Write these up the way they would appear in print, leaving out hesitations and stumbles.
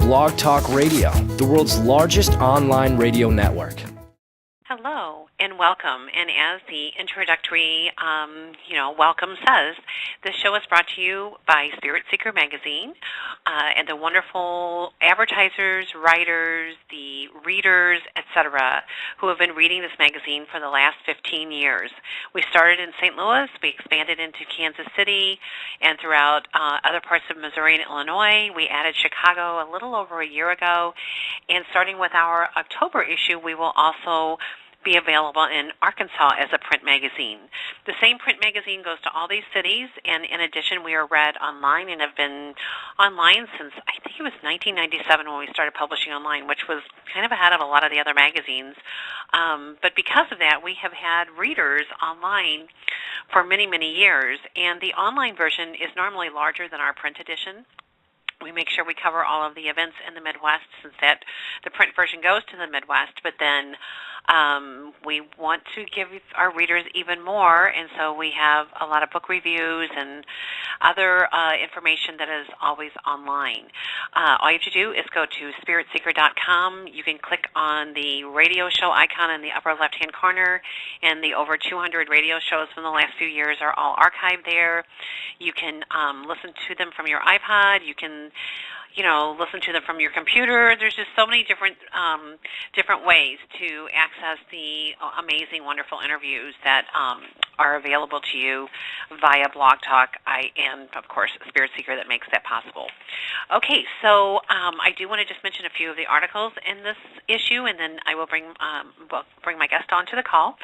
Blog Talk Radio, the world's largest online radio network. Hello and welcome. And as the introductory, welcome says, this show is brought to you by Spirit Seeker Magazine and the wonderful advertisers, writers, the readers, etc., who have been reading this magazine for the last 15 years. We started in St. Louis, we expanded into Kansas City, and throughout other parts of Missouri and Illinois. We added Chicago a little over a year ago, and starting with our October issue, we will also be available in Arkansas as a print magazine. The same print magazine goes to all these cities, and in addition, we are read online and have been online since, I think it was 1997 when we started publishing online, which was kind of ahead of a lot of the other magazines. But because of that, we have had readers online for many, many years, and the online version is normally larger than our print edition. We make sure we cover all of the events in the Midwest, since that the print version goes to the Midwest, but then we want to give our readers even more, and so we have a lot of book reviews and other information that is always online. All you have to do is go to spiritseeker.com. You can click on the radio show icon in the upper left-hand corner, and the over 200 radio shows from the last few years are all archived there. You can listen to them from your iPod. You can listen to them from your computer. There's just so many different ways to access the amazing, wonderful interviews that are available to you via Blog Talk and, of course, Spirit Seeker that makes that possible. Okay, so I do want to just mention a few of the articles in this issue, and then I will bring my guest on to the call.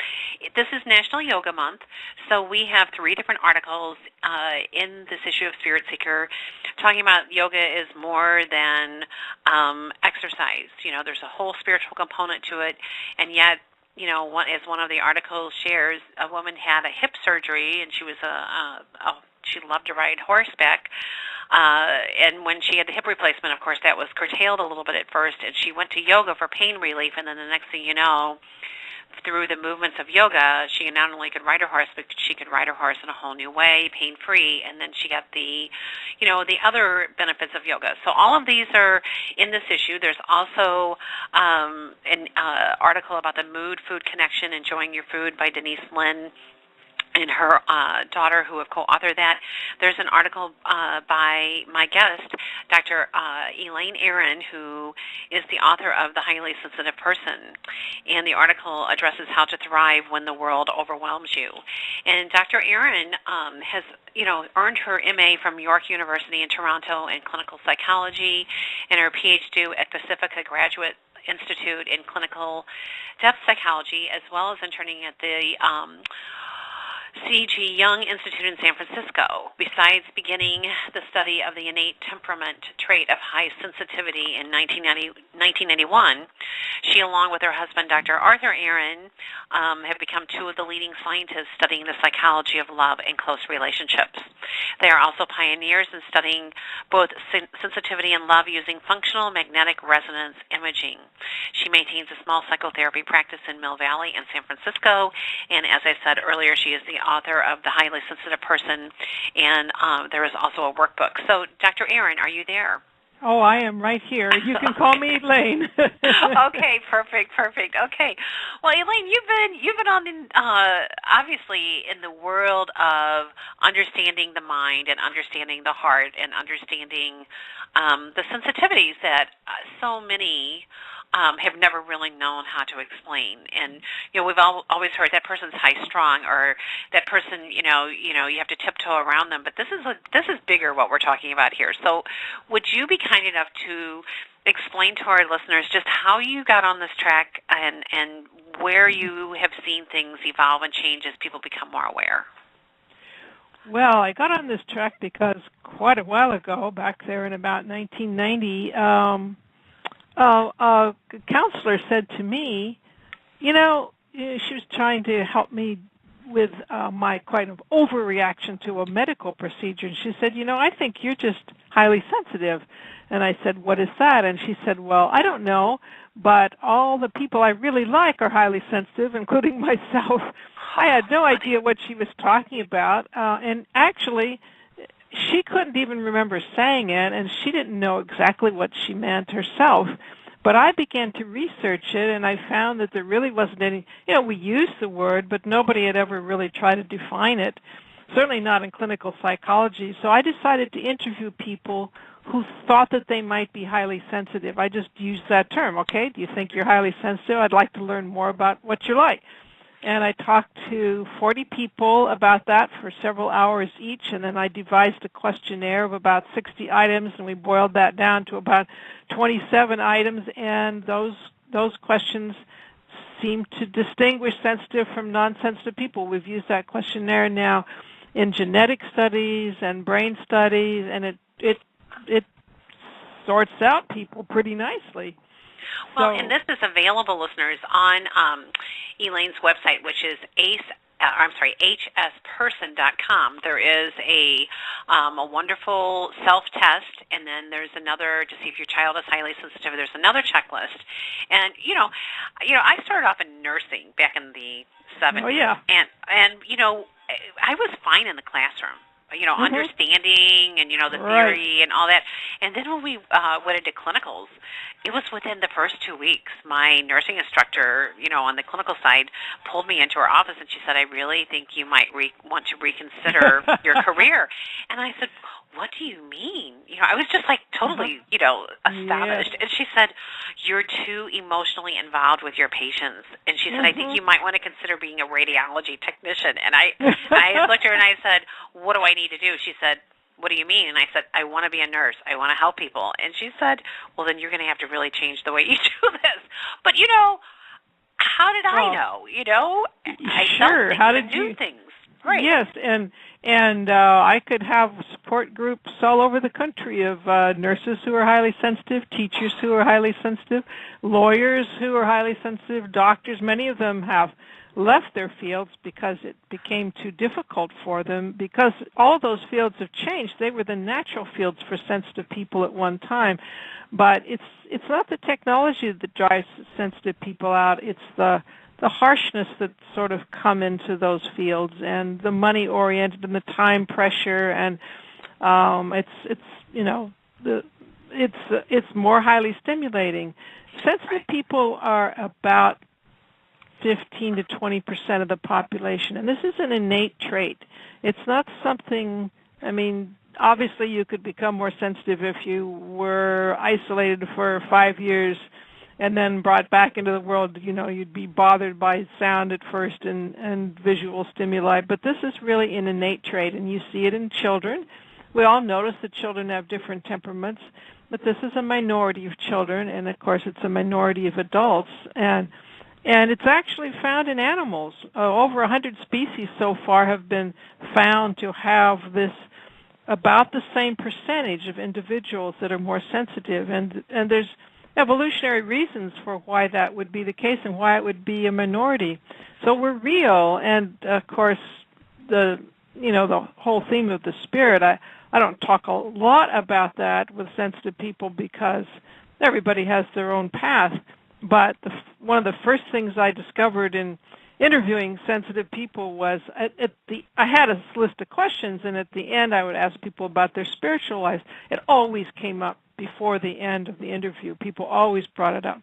This is National Yoga Month, so we have 3 different articles in this issue of Spirit Seeker talking about yoga is more than exercise. There's a whole spiritual component to it, and yet, as one of the articles shares, a woman had a hip surgery, and she was she loved to ride horseback, and when she had the hip replacement, of course, that was curtailed a little bit at first, and she went to yoga for pain relief, and then the next thing you know, through the movements of yoga, she not only could ride her horse, but she could ride her horse in a whole new way, pain-free, and then she got the other benefits of yoga. So all of these are in this issue. There's also an article about the mood-food connection, Enjoying Your Food by Denise Lynn and her daughter, who have co-authored that. There's an article by my guest, Dr. Elaine Aron, who is the author of The Highly Sensitive Person, and the article addresses how to thrive when the world overwhelms you. And Dr. Aron has earned her MA from York University in Toronto in clinical psychology, and her PhD at Pacifica Graduate Institute in clinical depth psychology, as well as interning at the C.G. Jung Institute in San Francisco. Besides beginning the study of the innate temperament trait of high sensitivity in 1991, she, along with her husband, Dr. Arthur Aron, have become 2 of the leading scientists studying the psychology of love and close relationships. They are also pioneers in studying both sensitivity and love using functional magnetic resonance imaging. She maintains a small psychotherapy practice in Mill Valley in San Francisco, and as I said earlier, she is the author of The Highly Sensitive Person, and there is also a workbook. So, Dr. Aron, are you there? Oh, I am right here. You can call me Elaine. Okay, perfect. Okay, well, Elaine, you've been on obviously in the world of understanding the mind and understanding the heart and understanding the sensitivities that so many have never really known how to explain. And we've always heard that person's high strung, or that person, you have to tiptoe around them. But this is bigger what we're talking about here. So, would you be kind enough to explain to our listeners just how you got on this track and where you have seen things evolve and change as people become more aware? Well, I got on this track because quite a while ago, back there in about 1990, a counselor said to me, she was trying to help me with my kind of overreaction to a medical procedure. And she said, I think you're just highly sensitive. And I said, what is that? And she said, well, I don't know, but all the people I really like are highly sensitive, including myself. I had no idea what she was talking about. And actually, she couldn't even remember saying it, and she didn't know exactly what she meant herself. But I began to research it, and I found that there really wasn't any, we used the word, but nobody had ever really tried to define it, certainly not in clinical psychology. So I decided to interview people who thought that they might be highly sensitive. I just used that term, okay? Do you think you're highly sensitive? I'd like to learn more about what you're like. And I talked to 40 people about that for several hours each, and then I devised a questionnaire of about 60 items, and we boiled that down to about 27 items, and those questions seem to distinguish sensitive from non-sensitive people. We've used that questionnaire now in genetic studies and brain studies, and it sorts out people pretty nicely. Well, and this is available, listeners, on Elaine's website, which is hsperson.com. There is a wonderful self-test, and then there's another to see if your child is highly sensitive. There's another checklist, and I started off in nursing back in the 70s. Oh yeah, and I was fine in the classroom. Understanding and, the theory and all that. And then when we went into clinicals, it was within the first 2 weeks. My nursing instructor, on the clinical side, pulled me into her office and she said, I really think you might want to reconsider your career. And I said, what do you mean? I was just like totally, astonished. Yes. And she said, you're too emotionally involved with your patients. And she said, I think you might want to consider being a radiology technician. And I looked at her and I said, what do I need to do? She said, what do you mean? And I said, I want to be a nurse. I want to help people. And she said, well, then you're going to have to really change the way you do this. But, how did I know? I sure. How did you do things? Right. Yes, and I could have support groups all over the country of nurses who are highly sensitive, teachers who are highly sensitive, lawyers who are highly sensitive, doctors. Many of them have left their fields because it became too difficult for them, because all of those fields have changed. They were the natural fields for sensitive people at one time, but it's not the technology that drives sensitive people out. It's the harshness that sort of come into those fields, and the money oriented, and the time pressure, and it's more highly stimulating. Sensitive people are about 15 to 20% of the population, and this is an innate trait. It's not something, obviously you could become more sensitive if you were isolated for 5 years and then brought back into the world. You'd be bothered by sound at first and visual stimuli, but this is really an innate trait, and you see it in children. We all notice that children have different temperaments, but this is a minority of children, and of course it's a minority of adults, and it's actually found in animals. Over 100 species so far have been found to have this, about the same percentage of individuals that are more sensitive, and there's evolutionary reasons for why that would be the case and why it would be a minority. So we're real, and of course the whole theme of the spirit, I don't talk a lot about that with sensitive people because everybody has their own path. But one of the first things I discovered in interviewing sensitive people was I had a list of questions, and at the end I would ask people about their spiritual lives. It always came up before the end of the interview. People always brought it up.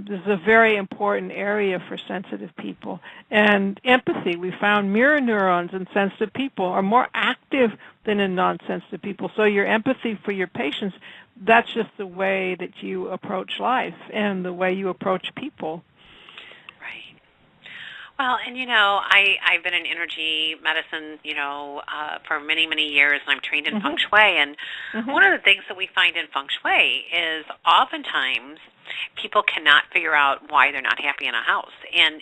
This is a very important area for sensitive people. And empathy, we found mirror neurons in sensitive people are more active than in non-sensitive people. So your empathy for your patients, that's just the way that you approach life and the way you approach people. Right. Well, and I've been in energy medicine, for many, many years, and I'm trained in Feng Shui. And one of the things that we find in Feng Shui is oftentimes people cannot figure out why they're not happy in a house. And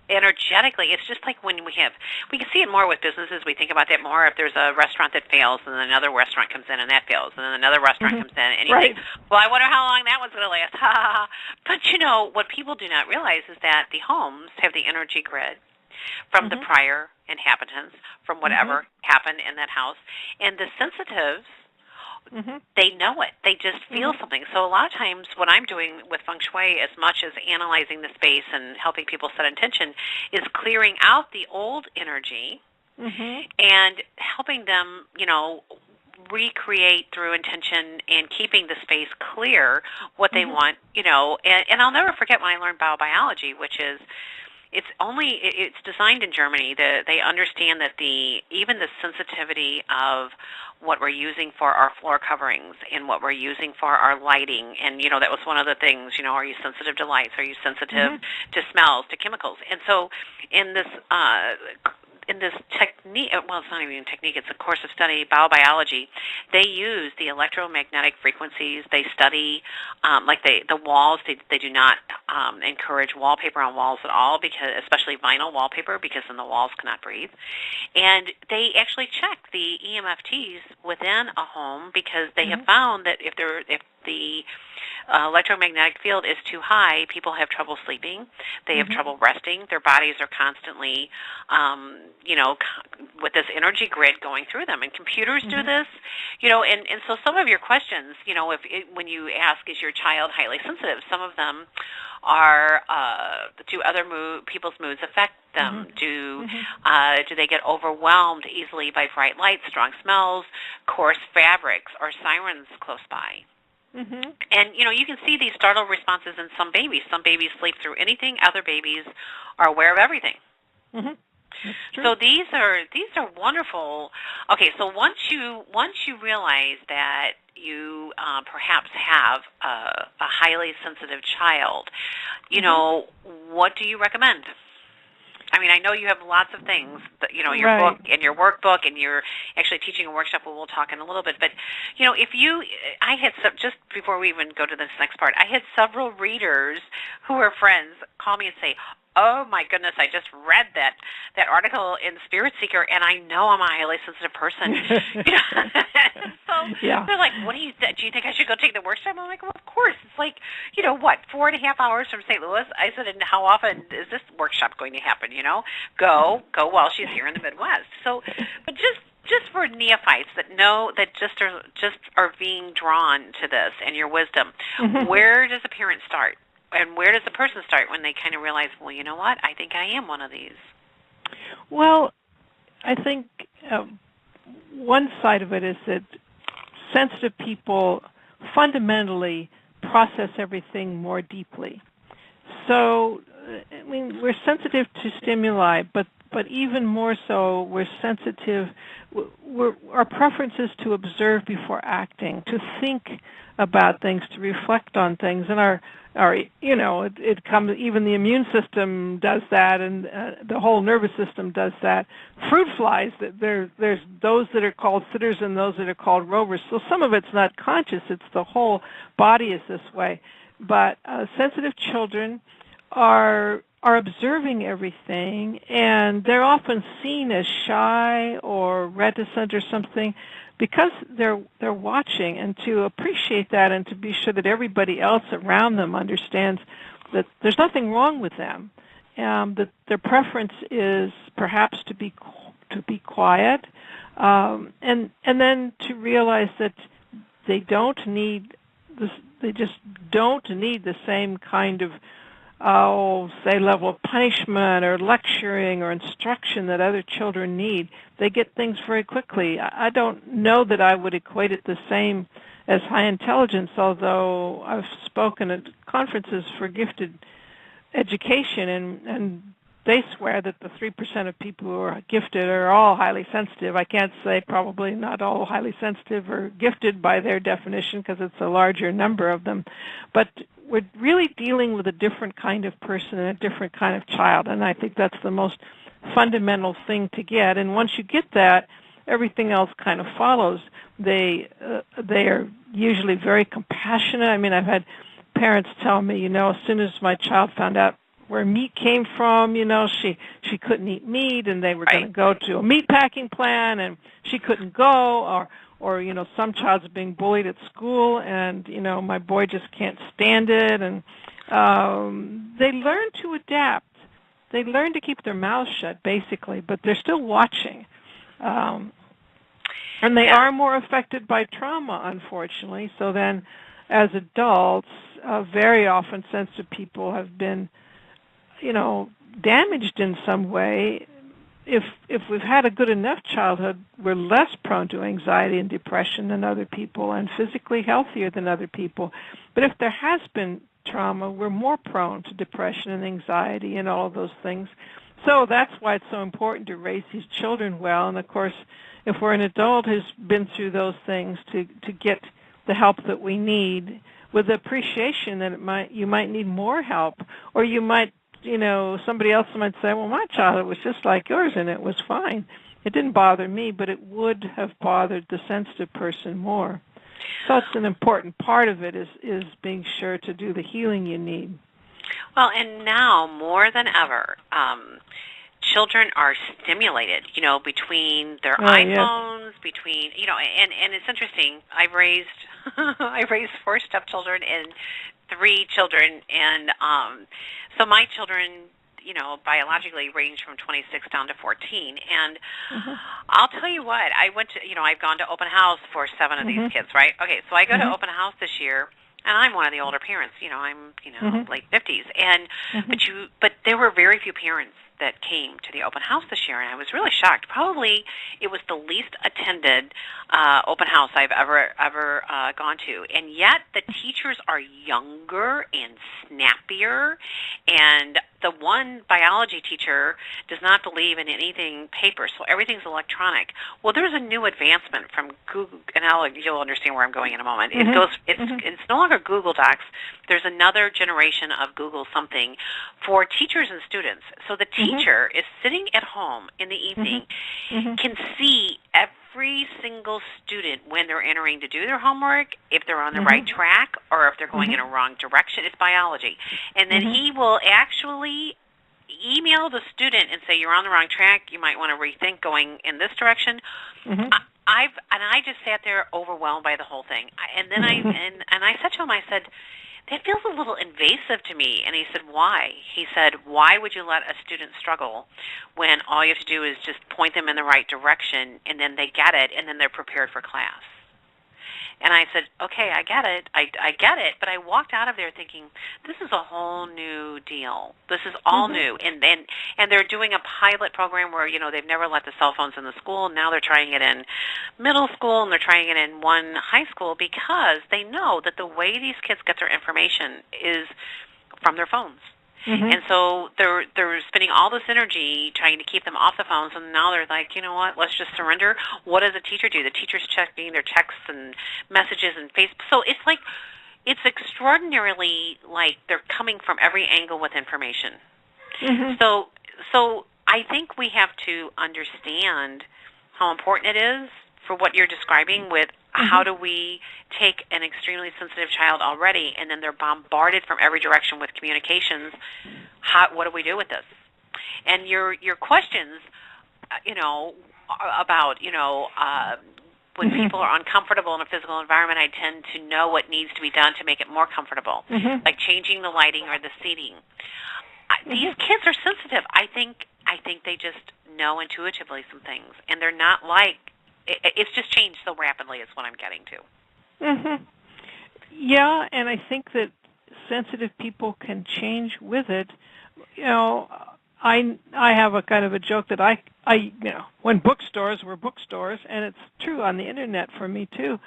energetically, it's just like when we can see it more with businesses. We think about that more. If there's a restaurant that fails, and then another restaurant comes in and that fails, and then another restaurant comes in, and you think, well, I wonder how long that one's going to last. But what people do not realize is that the homes have the energy grid from the prior inhabitants, from whatever happened in that house, and the sensitives, they know it. They just feel something. So a lot of times what I'm doing with Feng Shui, as much as analyzing the space and helping people set intention, is clearing out the old energy and helping them, recreate through intention and keeping the space clear what they want, and I'll never forget when I learned biobiology, which is it's designed in Germany. They understand that even the sensitivity of what we're using for our floor coverings and what we're using for our lighting, and that was one of the things. Are you sensitive to lights? Are you sensitive to smells, to chemicals? And so in this technique, well, it's not even a technique, it's a course of study, biobiology, they use the electromagnetic frequencies. They study, the walls, they do not encourage wallpaper on walls at all, because especially vinyl wallpaper, because then the walls cannot breathe. And they actually check the EMFTs within a home, because they have found that if the electromagnetic field is too high, people have trouble sleeping. They have trouble resting. Their bodies are constantly, with this energy grid going through them. And computers do this, and so some of your questions, when you ask, is your child highly sensitive, some of them are, do other people's moods affect them? Do they get overwhelmed easily by bright lights, strong smells, coarse fabrics, or sirens close by? And, you can see these startled responses in some babies. Some babies sleep through anything. Other babies are aware of everything. So these are wonderful. Okay, so once you realize that you perhaps have a highly sensitive child, what do you recommend? I mean, I know you have lots of things, your book and your workbook, and you're actually teaching a workshop, we'll talk in a little bit. But, I had just before we even go to this next part, I had several readers who are friends call me and say, oh my goodness, I just read that article in Spirit Seeker, and I know I'm a highly sensitive person. So they're like, do you think I should go take the workshop? I'm like, well, of course. It's like, 4.5 hours from St. Louis? I said, and how often is this workshop going to happen? Go while she's here in the Midwest. So, but just for neophytes that know, that just are being drawn to this and your wisdom, where does a parent start? And where does the person start when they kind of realize, well, you know what, I think I am one of these? Well, I think one side of it is that sensitive people fundamentally process everything more deeply. So, I mean, we're sensitive to stimuli, but even more so, we're sensitive. Our preference is to observe before acting, to think about things, to reflect on things, and our it comes. Even the immune system does that, and the whole nervous system does that. Fruit flies, there's those that are called sitters and those that are called rovers. So some of it's not conscious; it's the whole body is this way. But sensitive children are observing everything, and they're often seen as shy or reticent or something, because they're watching, and to appreciate that and to be sure that everybody else around them understands that there's nothing wrong with them, that their preference is perhaps to be quiet, and then to realize that they don't need this, they just don't need the same kind of level of punishment or lecturing or instruction that other children need. They get things very quickly. I don't know that I would equate it the same as high intelligence, although I've spoken at conferences for gifted education, and they swear that the 3% of people who are gifted are all highly sensitive. I can't say probably not all highly sensitive or gifted by their definition, because it's a larger number of them. But we're really dealing with a different kind of person and a different kind of child, and I think that's the most fundamental thing to get. And once you get that, everything else kind of follows. They are usually very compassionate. I mean, I've had parents tell me, as soon as my child found out where meat came from, she couldn't eat meat, and they were going to go to a meat packing plant, and she couldn't go, or some child's being bullied at school, and my boy just can't stand it, and they learn to adapt. They learn to keep their mouths shut, basically, but they're still watching, and they are more affected by trauma, unfortunately. So then, as adults, very often sensitive people have been, damaged in some way, if we've had a good enough childhood, we're less prone to anxiety and depression than other people and physically healthier than other people. But if there has been trauma, we're more prone to depression and anxiety and all of those things. So that's why it's so important to raise these children well. And, of course, if we're an adult who's been through those things, to get the help that we need with the appreciation that you might need more help, or you might, somebody else might say, well, my childhood was just like yours and it was fine. It didn't bother me, but it would have bothered the sensitive person more. So it's an important part of it is being sure to do the healing you need. Well, and now more than ever, children are stimulated, between their iPhones, yes. between, and it's interesting. I've raised I raised 4 stepchildren and 3 children, and so my children, biologically range from 26 down to 14. And I'll tell you what, I went to, I've gone to open house for 7 of these kids, right? Okay, so I go to open house this year, and I'm one of the older parents. I'm, late 50s, and but there were very few parents that came to the open house this year, and I was really shocked. Probably it was the least attended open house I've ever gone to, and yet the teachers are younger and snappier, and the one biology teacher does not believe in anything paper, so everything's electronic. Well, there's a new advancement from Google, and you'll understand where I'm going in a moment. It's no longer Google Docs. There's another generation of Google something for teachers and students. So the teacher is sitting at home in the evening, can see every single student when they're entering to do their homework, if they're on the right track or if they're going in a wrong direction. It's biology. And then he will actually email the student and say, you're on the wrong track, you might want to rethink going in this direction. I just sat there overwhelmed by the whole thing. And then I said to him, I said, that feels a little invasive to me. And he said, why? He said, why would you let a student struggle when all you have to do is just point them in the right direction, and then they get it, and then they're prepared for class? And I said, okay, I get it. I get it. But I walked out of there thinking, this is a whole new deal. This is all new. And they're doing a pilot program where, they've never let the cell phones in the school. Now they're trying it in middle school, and they're trying it in one high school, because they know that the way these kids get their information is from their phones. And so they're spending all this energy trying to keep them off the phones, and now they're like, you know what, let's just surrender. What does a teacher do? The teacher's checking their texts and messages and Facebook. So it's like, it's extraordinarily like they're coming from every angle with information. So I think we have to understand how important it is for what you're describing with how do we take an extremely sensitive child already, and then they're bombarded from every direction with communications. What do we do with this? And your questions, about, when people are uncomfortable in a physical environment, I tend to know what needs to be done to make it more comfortable, like changing the lighting or the seating. These kids are sensitive. I think they just know intuitively some things, and they're not like, it's just changed so rapidly is what I'm getting to. Yeah, and I think that sensitive people can change with it. I have a kind of a joke that I when bookstores were bookstores, and it's true on the internet for me too,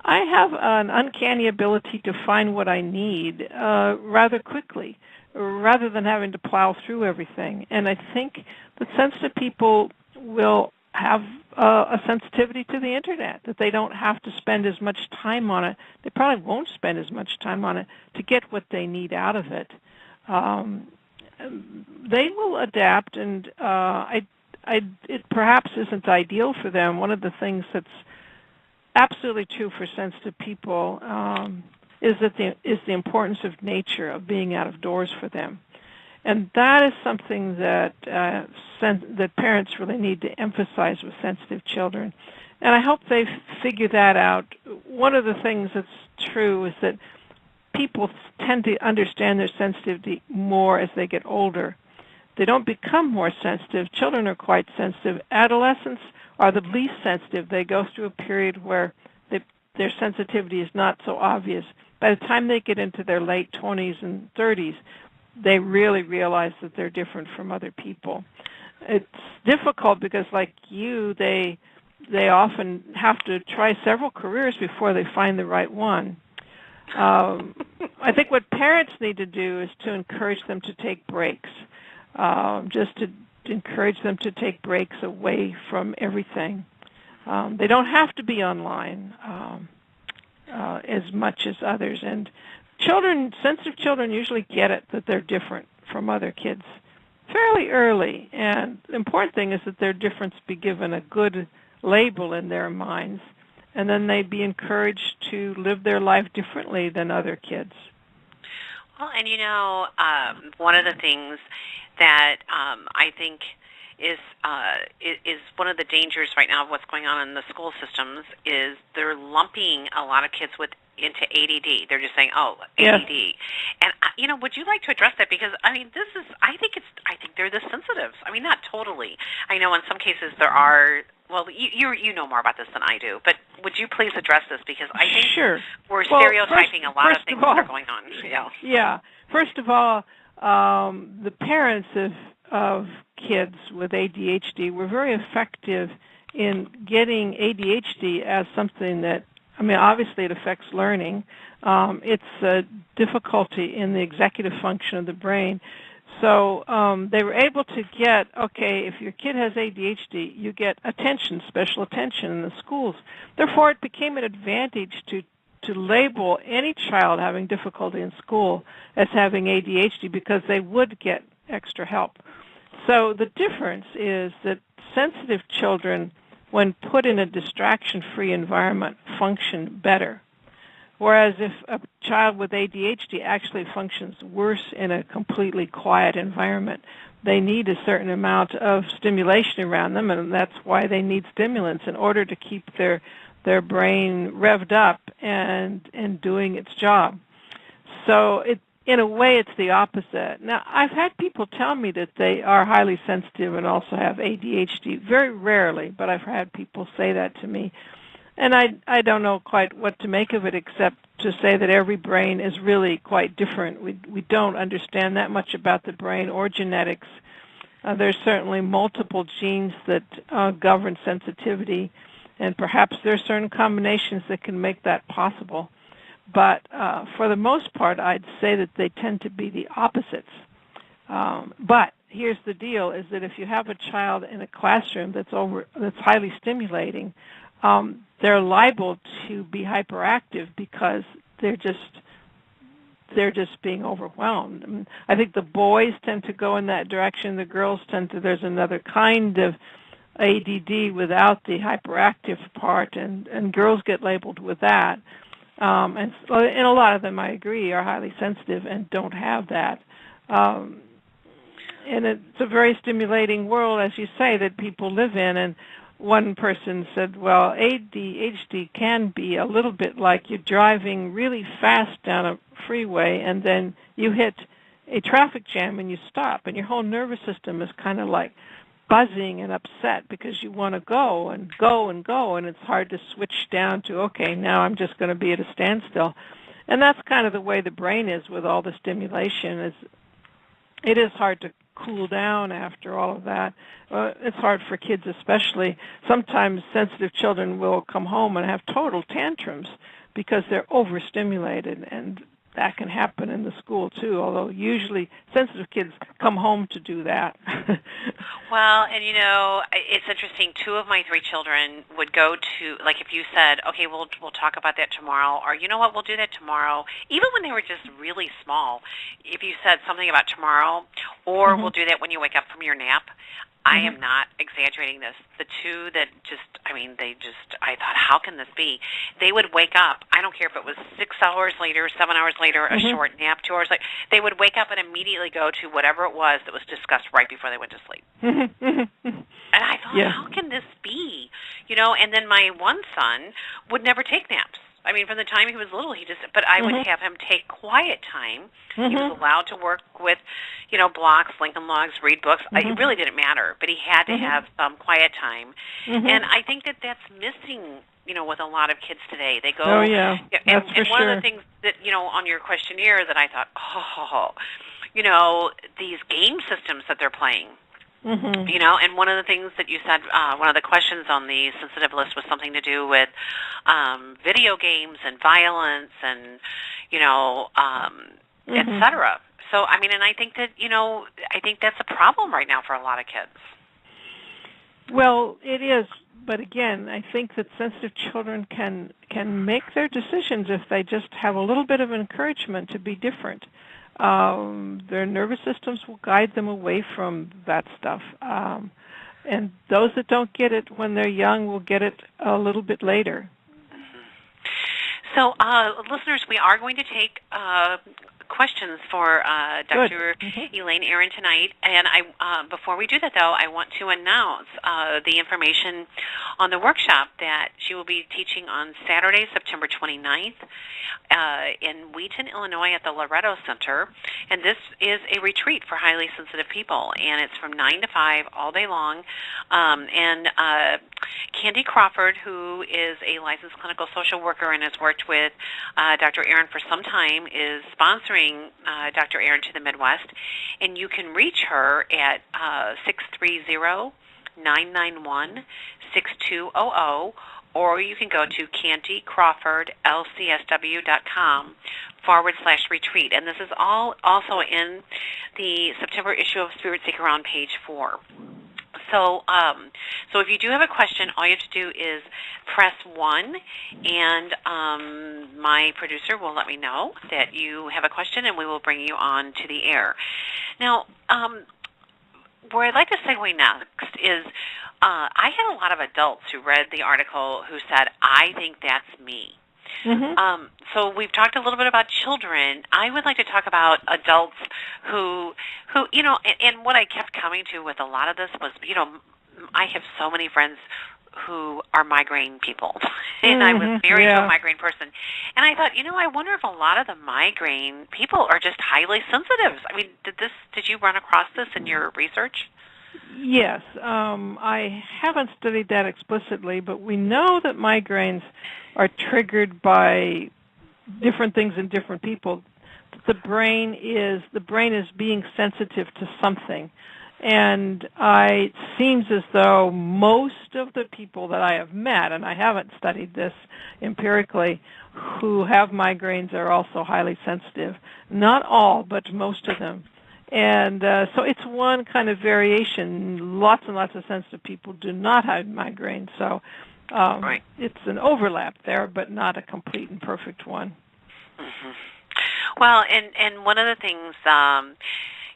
I have an uncanny ability to find what I need rather quickly, rather than having to plow through everything. And I think that sensitive people will have a sensitivity to the internet, that they don't have to spend as much time on it. They probably won't spend as much time on it to get what they need out of it. They will adapt, and it perhaps isn't ideal for them. One of the things that's absolutely true for sensitive people is the importance of nature, of being out of doors for them. And that is something that that parents really need to emphasize with sensitive children. And I hope they figure that out. One of the things that's true is that people tend to understand their sensitivity more as they get older. They don't become more sensitive. Children are quite sensitive. Adolescents are the least sensitive. They go through a period where their sensitivity is not so obvious. By the time they get into their late 20s and 30s, they really realize that they're different from other people. it's difficult because, like you, they often have to try several careers before they find the right one. I think what parents need to do is to encourage them to take breaks, just to encourage them to take breaks away from everything. They don't have to be online as much as others. And sensitive children usually get it that they're different from other kids fairly early. And the important thing is that their difference be given a good label in their minds, and then they'd be encouraged to live their life differently than other kids. Well, and one of the things that I think is one of the dangers right now of what's going on in the school systems is they're lumping a lot of kids into ADD. They're just saying, "Oh, ADD." Yes. And would you like to address that? Because I think they're the sensitives. I mean, not totally. I know in some cases there are. Well, you know more about this than I do, but would you please address this? Because I think we're stereotyping a lot of things that are going on. Yeah. First of all, the parents of kids with ADHD were very effective in getting ADHD as something that, obviously it affects learning. It's a difficulty in the executive function of the brain. So they were able to get, if your kid has ADHD, you get special attention in the schools. Therefore, it became an advantage to label any child having difficulty in school as having ADHD because they would get extra help. So the difference is that sensitive children, when put in a distraction-free environment, function better. Whereas if a child with ADHD actually functions worse in a completely quiet environment, they need a certain amount of stimulation around them, and that's why they need stimulants in order to keep their brain revved up and doing its job. So in a way, it's the opposite. Now, I've had people tell me that they are highly sensitive and also have ADHD. Very rarely, but I've had people say that to me. And I don't know quite what to make of it except to say that every brain is really quite different. We don't understand that much about the brain or genetics. There's certainly multiple genes that govern sensitivity, and perhaps there are certain combinations that can make that possible. But for the most part, I'd say that they tend to be the opposites. But here's the deal, is that if you have a child in a classroom that's highly stimulating, they're liable to be hyperactive because they're just being overwhelmed. I think the boys tend to go in that direction. The girls there's another kind of ADD without the hyperactive part, and girls get labeled with that. And a lot of them, I agree, are highly sensitive and don't have that. And it's a very stimulating world, as you say, that people live in. And one person said, well, ADHD can be a little bit like you're driving really fast down a freeway and then you hit a traffic jam and you stop, and your whole nervous system is kind of like buzzing and upset because you want to go and go and go, and it's hard to switch down to, okay, now I'm just going to be at a standstill. And that's kind of the way the brain is with all the stimulation. It is hard to cool down after all of that. It's hard for kids especially. Sometimes sensitive children will come home and have total tantrums because they're overstimulated, and that can happen in the school too, although usually sensitive kids come home to do that. Well, and it's interesting. 2 of my 3 children would go to, like if you said, okay, we'll talk about that tomorrow, or you know what, we'll do that tomorrow, even when they were just really small, if you said something about tomorrow, or we'll do that when you wake up from your nap, I am not exaggerating this. The 2 that I thought, how can this be? They would wake up, I don't care if it was 6 hours later, 7 hours later, a short nap, 2 hours later, they would wake up and immediately go to whatever it was that was discussed right before they went to sleep. And I thought, how can this be? And then my one son would never take naps. I mean, from the time he was little, but I would have him take quiet time. He was allowed to work with, blocks, Lincoln Logs, read books. It really didn't matter, but he had to have some quiet time. And I think that that's missing, with a lot of kids today. They go, and one of the things that, on your questionnaire that I thought, these game systems that they're playing. Mm-hmm. You know, and one of the things that you said, one of the questions on the sensitive list was something to do with video games and violence and, you know, et cetera. So, I mean, and I think that, you know, I think that's a problem right now for a lot of kids. Well, it is, but again, I think that sensitive children can make their decisions if they just have a little bit of encouragement to be different. Their nervous systems will guide them away from that stuff. And those that don't get it when they're young will get it a little bit later. So, listeners, we are going to take questions for Dr. Elaine Aron tonight. And before we do that, though, I want to announce the information on the workshop that she will be teaching on Saturday, September 29th in Wheaton, Illinois at the Loretto Center. And this is a retreat for highly sensitive people, and it's from 9 to 5 all day long. And Candy Crawford, who is a licensed clinical social worker and has worked with Dr. Aron for some time, is sponsoring Dr. Aron to the Midwest, and you can reach her at 630-991-6200, or you can go to CandyCrawfordLCSW.com/retreat. And this is all also in the September issue of Spirit Seeker on page 4. So if you do have a question, all you have to do is press 1, and my producer will let me know that you have a question, and we will bring you on to the air. Now, where I'd like to segue next is I had a lot of adults who read the article who said, I think that's me. So we've talked a little bit about children. I would like to talk about adults who you know, and what I kept coming to with a lot of this was, you know, I have so many friends who are migraine people, and I was married to a migraine person, and I thought, you know, I wonder if a lot of the migraine people are just highly sensitive. I mean, did you run across this in your research? Yes, I haven't studied that explicitly, but we know that migraines are triggered by different things in different people. The brain is being sensitive to something, and it seems as though most of the people that I have met, and I haven't studied this empirically, who have migraines are also highly sensitive. Not all, but most of them. And so it's one kind of variation. Lots and lots of sensitive people do not have migraines, so it's an overlap there, but not a complete and perfect one. Well, and one of the things,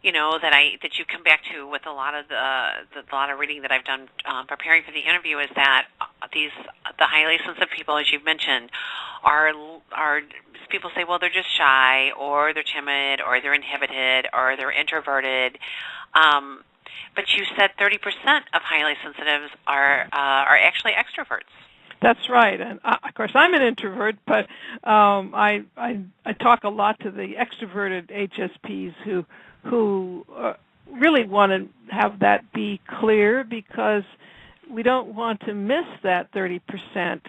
you know, that you come back to with a lot of the reading that I've done preparing for the interview is that the highly sensitive people, as you've mentioned, are people say, well, they're just shy, or they're timid, or they're inhibited, or they're introverted. But you said 30% of highly sensitives are actually extroverts. That's right, and of course I'm an introvert, but I talk a lot to the extroverted HSPs who really want to have that be clear, because we don't want to miss that 30%.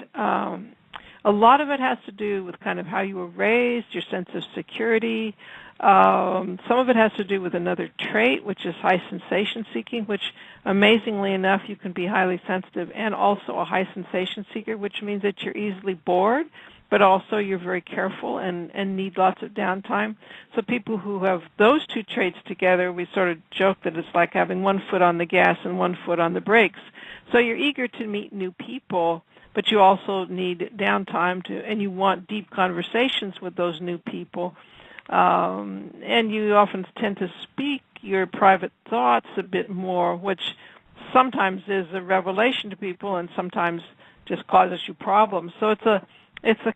A lot of it has to do with kind of how you were raised, your sense of security. Some of it has to do with another trait, which is high sensation seeking, which amazingly enough you can be highly sensitive and also a high sensation seeker, which means that you're easily bored, but also you're very careful and need lots of downtime. So people who have those two traits together, we sort of joke that it's like having one foot on the gas and one foot on the brakes. So you're eager to meet new people, but you also need downtime and you want deep conversations with those new people. And you often tend to speak your private thoughts a bit more, which sometimes is a revelation to people and sometimes just causes you problems. So it's a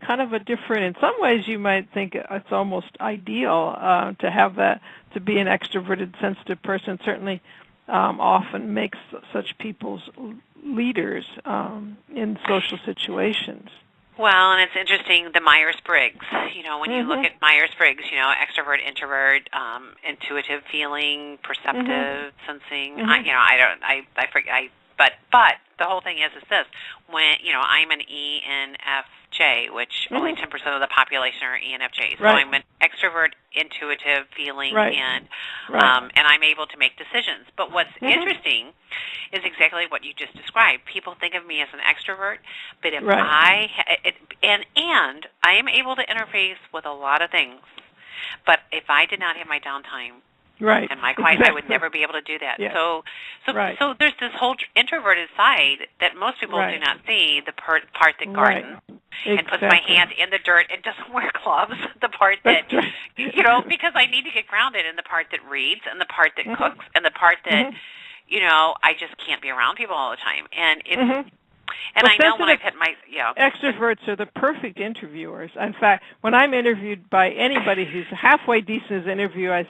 kind of a different, in some ways you might think it's almost ideal to have that, to be an extroverted, sensitive person. Certainly often makes such people's leaders in social situations. Well, and it's interesting, the Myers-Briggs. You know, when you look at Myers-Briggs, you know, extrovert, introvert, intuitive feeling, perceptive, sensing. I But the whole thing is this: when I'm an ENFJ, which only 10% of the population are ENFJs. So I'm an extrovert, intuitive, feeling, and I'm able to make decisions. But what's interesting is exactly what you just described. People think of me as an extrovert, but if I am able to interface with a lot of things. But if I did not have my downtime and my quiet, I would never be able to do that. Yeah. So there's this whole introverted side that most people do not see, the part that gardens and puts my hand in the dirt and doesn't wear gloves, the part that, because I need to get grounded, and the part that reads, and the part that cooks, and the part that, I just can't be around people all the time. And it's... And I know when I've hit extroverts are the perfect interviewers. In fact, when I'm interviewed by anybody who's halfway decent as an interview, I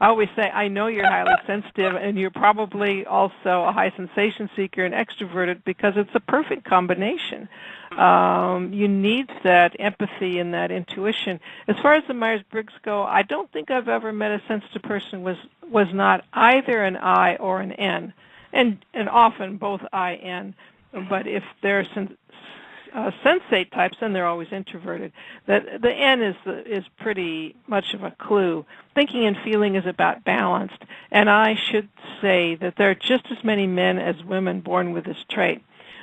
always say, I know you're highly sensitive, and you're probably also a high sensation seeker and extroverted, because it's a perfect combination. You need that empathy and that intuition. As far as the Myers-Briggs go, I don't think I've ever met a sensitive person was not either an I or an N, and often both I and. But if they're sensate types, then they're always introverted. The N is pretty much of a clue. Thinking and feeling is about balanced, and I should say that there are just as many men as women born with this trait.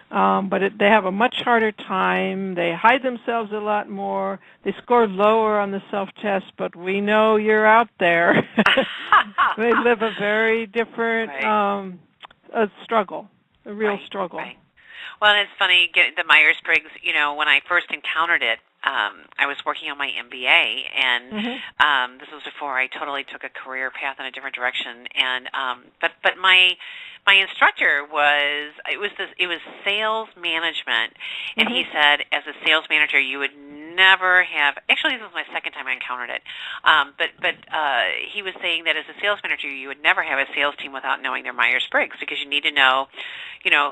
But they have a much harder time. They hide themselves a lot more. They score lower on the self-test, but we know you're out there. They live a very different struggle, a real struggle. Right. Well, and it's funny, the Myers-Briggs, when I first encountered it, I was working on my MBA, and this was before I totally took a career path in a different direction. And but my instructor was sales management, and he said, as a sales manager, you would never have. Actually, this was my second time I encountered it. But he was saying that as a sales manager, you would never have a sales team without knowing their Myers-Briggs, because you need to know,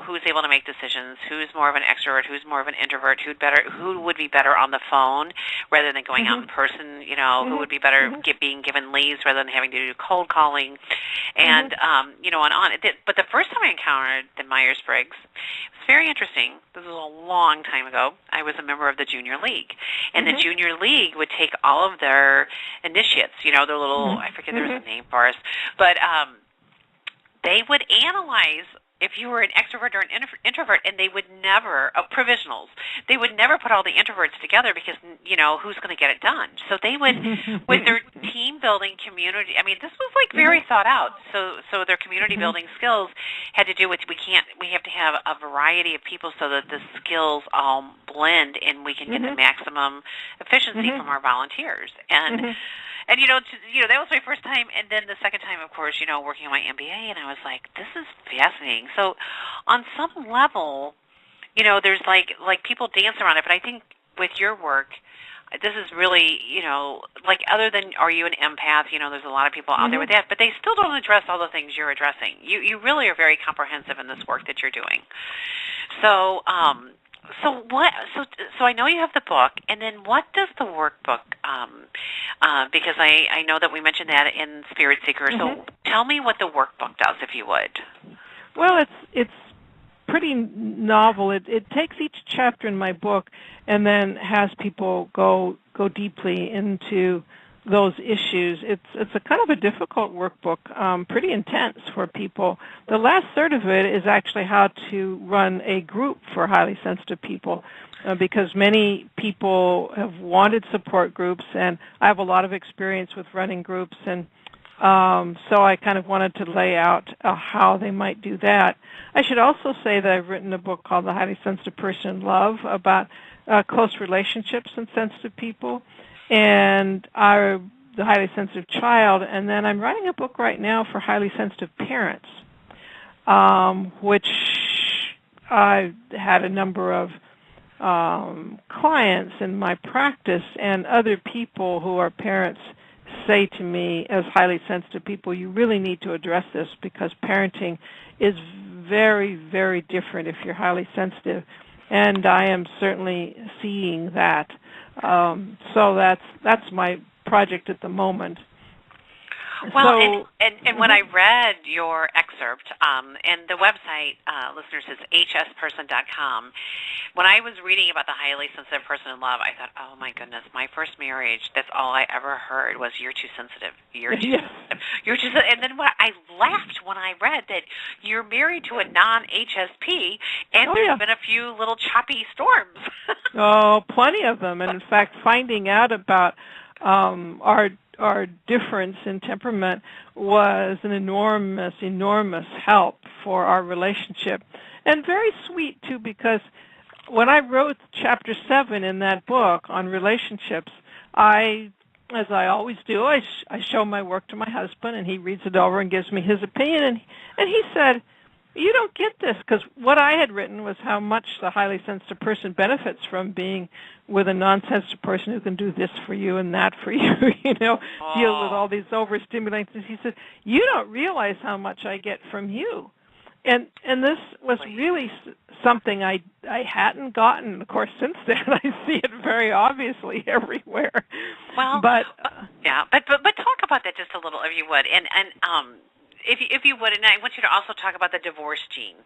who's able to make decisions, who's more of an extrovert, who's more of an introvert, who would be better on the phone rather than going out in person, who would be better being given leads rather than having to do cold calling, and and on. But the first time I encountered the Myers-Briggs, it was very interesting. This was a long time ago. I was a member of the Junior League, and the Junior League would take all of their initiates, their little, I forget there's a name for us, but they would analyze if you were an extrovert or an introvert, and they would never, provisionals, they would never put all the introverts together, because, who's going to get it done? So they would, with their team building community, this was very thought out. So their community building skills had to do with, we have to have a variety of people so that the skills all blend, and we can get the maximum efficiency from our volunteers. And that was my first time, and then the second time, of course, working on my MBA, and I was like, this is fascinating. So on some level, there's like people dance around it, but I think with your work, this is really, other than are you an empath, there's a lot of people out there with that, but they still don't address all the things you're addressing. You really are very comprehensive in this work that you're doing. So, So I know you have the book, and then what does the workbook? Because I know that we mentioned that in Spirit Seeker. So tell me what the workbook does, if you would. Well, it's pretty novel. It takes each chapter in my book and then has people go deeply into those issues. It's a kind of a difficult workbook, pretty intense for people. The last third of it is actually how to run a group for highly sensitive people, because many people have wanted support groups, and I have a lot of experience with running groups, and so I kind of wanted to lay out how they might do that. I should also say that I've written a book called The Highly Sensitive Person in Love about close relationships and sensitive people, and the highly sensitive child, and then I'm writing a book right now for highly sensitive parents, which I've had a number of clients in my practice and other people who are parents say to me, as highly sensitive people, you really need to address this, because parenting is very, very different if you're highly sensitive, and I am certainly seeing that. So that's my project at the moment. Well, and when I read your excerpt, and the website, listeners, is hsperson.com. When I was reading about the highly sensitive person in love, I thought, oh, my goodness, my first marriage, that's all I ever heard was, you're too sensitive. You're too sensitive. You're too sensitive. And then I laughed when I read that you're married to a non-HSP, and there's been a few little choppy storms. Oh, plenty of them. And, in fact, finding out about our difference in temperament was an enormous, enormous help for our relationship. And very sweet, too, because when I wrote Chapter 7 in that book on relationships, as I always do, I show my work to my husband, and he reads it over and gives me his opinion. And he said, you don't get this, because what I had written was how much the highly sensitive person benefits from being with a non-sensitive person who can do this for you and that for you, deal with all these overstimulating things. He said, you don't realize how much I get from you. And this was really something I hadn't gotten. Of course, since then, I see it very obviously everywhere. Well, but talk about that just a little, if you would. And if you would, and I want you to also talk about the divorce gene.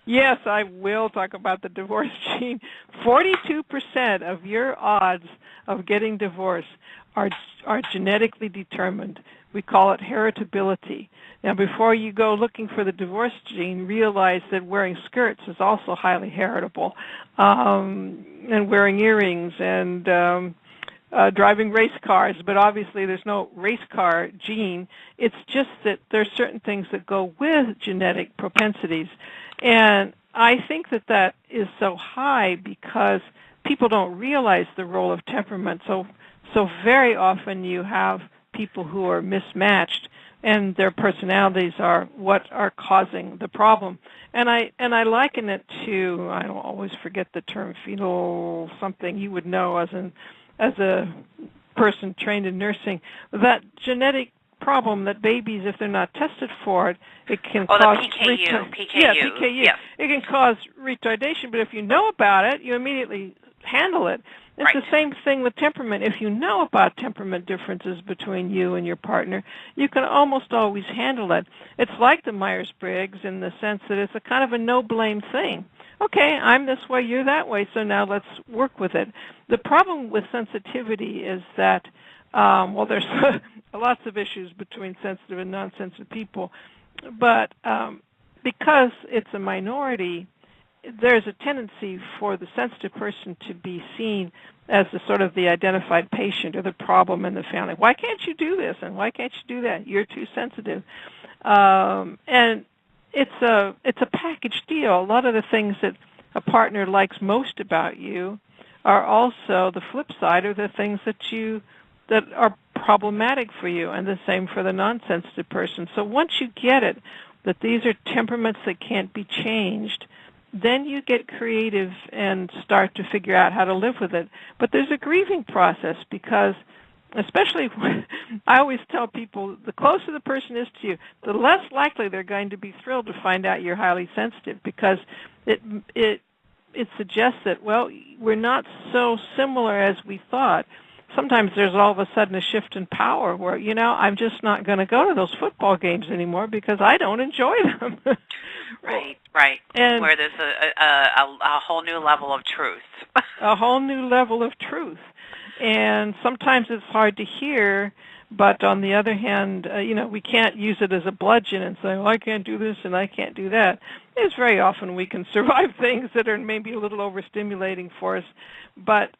Yes, I will talk about the divorce gene. 42% of your odds of getting divorced are genetically determined. We call it heritability. Now, before you go looking for the divorce gene, realize that wearing skirts is also highly heritable, and wearing earrings and driving race cars, but obviously there's no race car gene. It's just that there's certain things that go with genetic propensities. And I think that is so high because people don't realize the role of temperament. So very often you have people who are mismatched, and their personalities are what are causing the problem. And I liken it to, I don't always forget the term, fetal something, you would know as a person trained in nursing, that genetic problem that babies, if they're not tested for it, it can cause PKU. PKU. Yes. It can cause retardation, but if you know about it, you immediately handle it. It's the same thing with temperament. If you know about temperament differences between you and your partner, you can almost always handle it. It's like the Myers-Briggs in the sense that it's a kind of a no-blame thing. Okay, I'm this way, you're that way, so now let's work with it. The problem with sensitivity is that, there's lots of issues between sensitive and non-sensitive people, but because it's a minority, there's a tendency for the sensitive person to be seen as the identified patient or the problem in the family. Why can't you do this, and why can't you do that? You're too sensitive. And it's a package deal. A lot of the things that a partner likes most about you are also the flip side, or the things that are problematic for you, and the same for the non-sensitive person. So once you get it, that these are temperaments that can't be changed, then you get creative and start to figure out how to live with it. But there's a grieving process because, especially when I always tell people, the closer the person is to you, the less likely they're going to be thrilled to find out you're highly sensitive, because it suggests that, well, we're not so similar as we thought. Sometimes there's all of a sudden a shift in power where, I'm just not going to go to those football games anymore because I don't enjoy them. Right. And where there's a whole new level of truth. A whole new level of truth. And sometimes it's hard to hear, but on the other hand, we can't use it as a bludgeon and say, well, I can't do this and I can't do that. It's very often we can survive things that are maybe a little overstimulating for us. But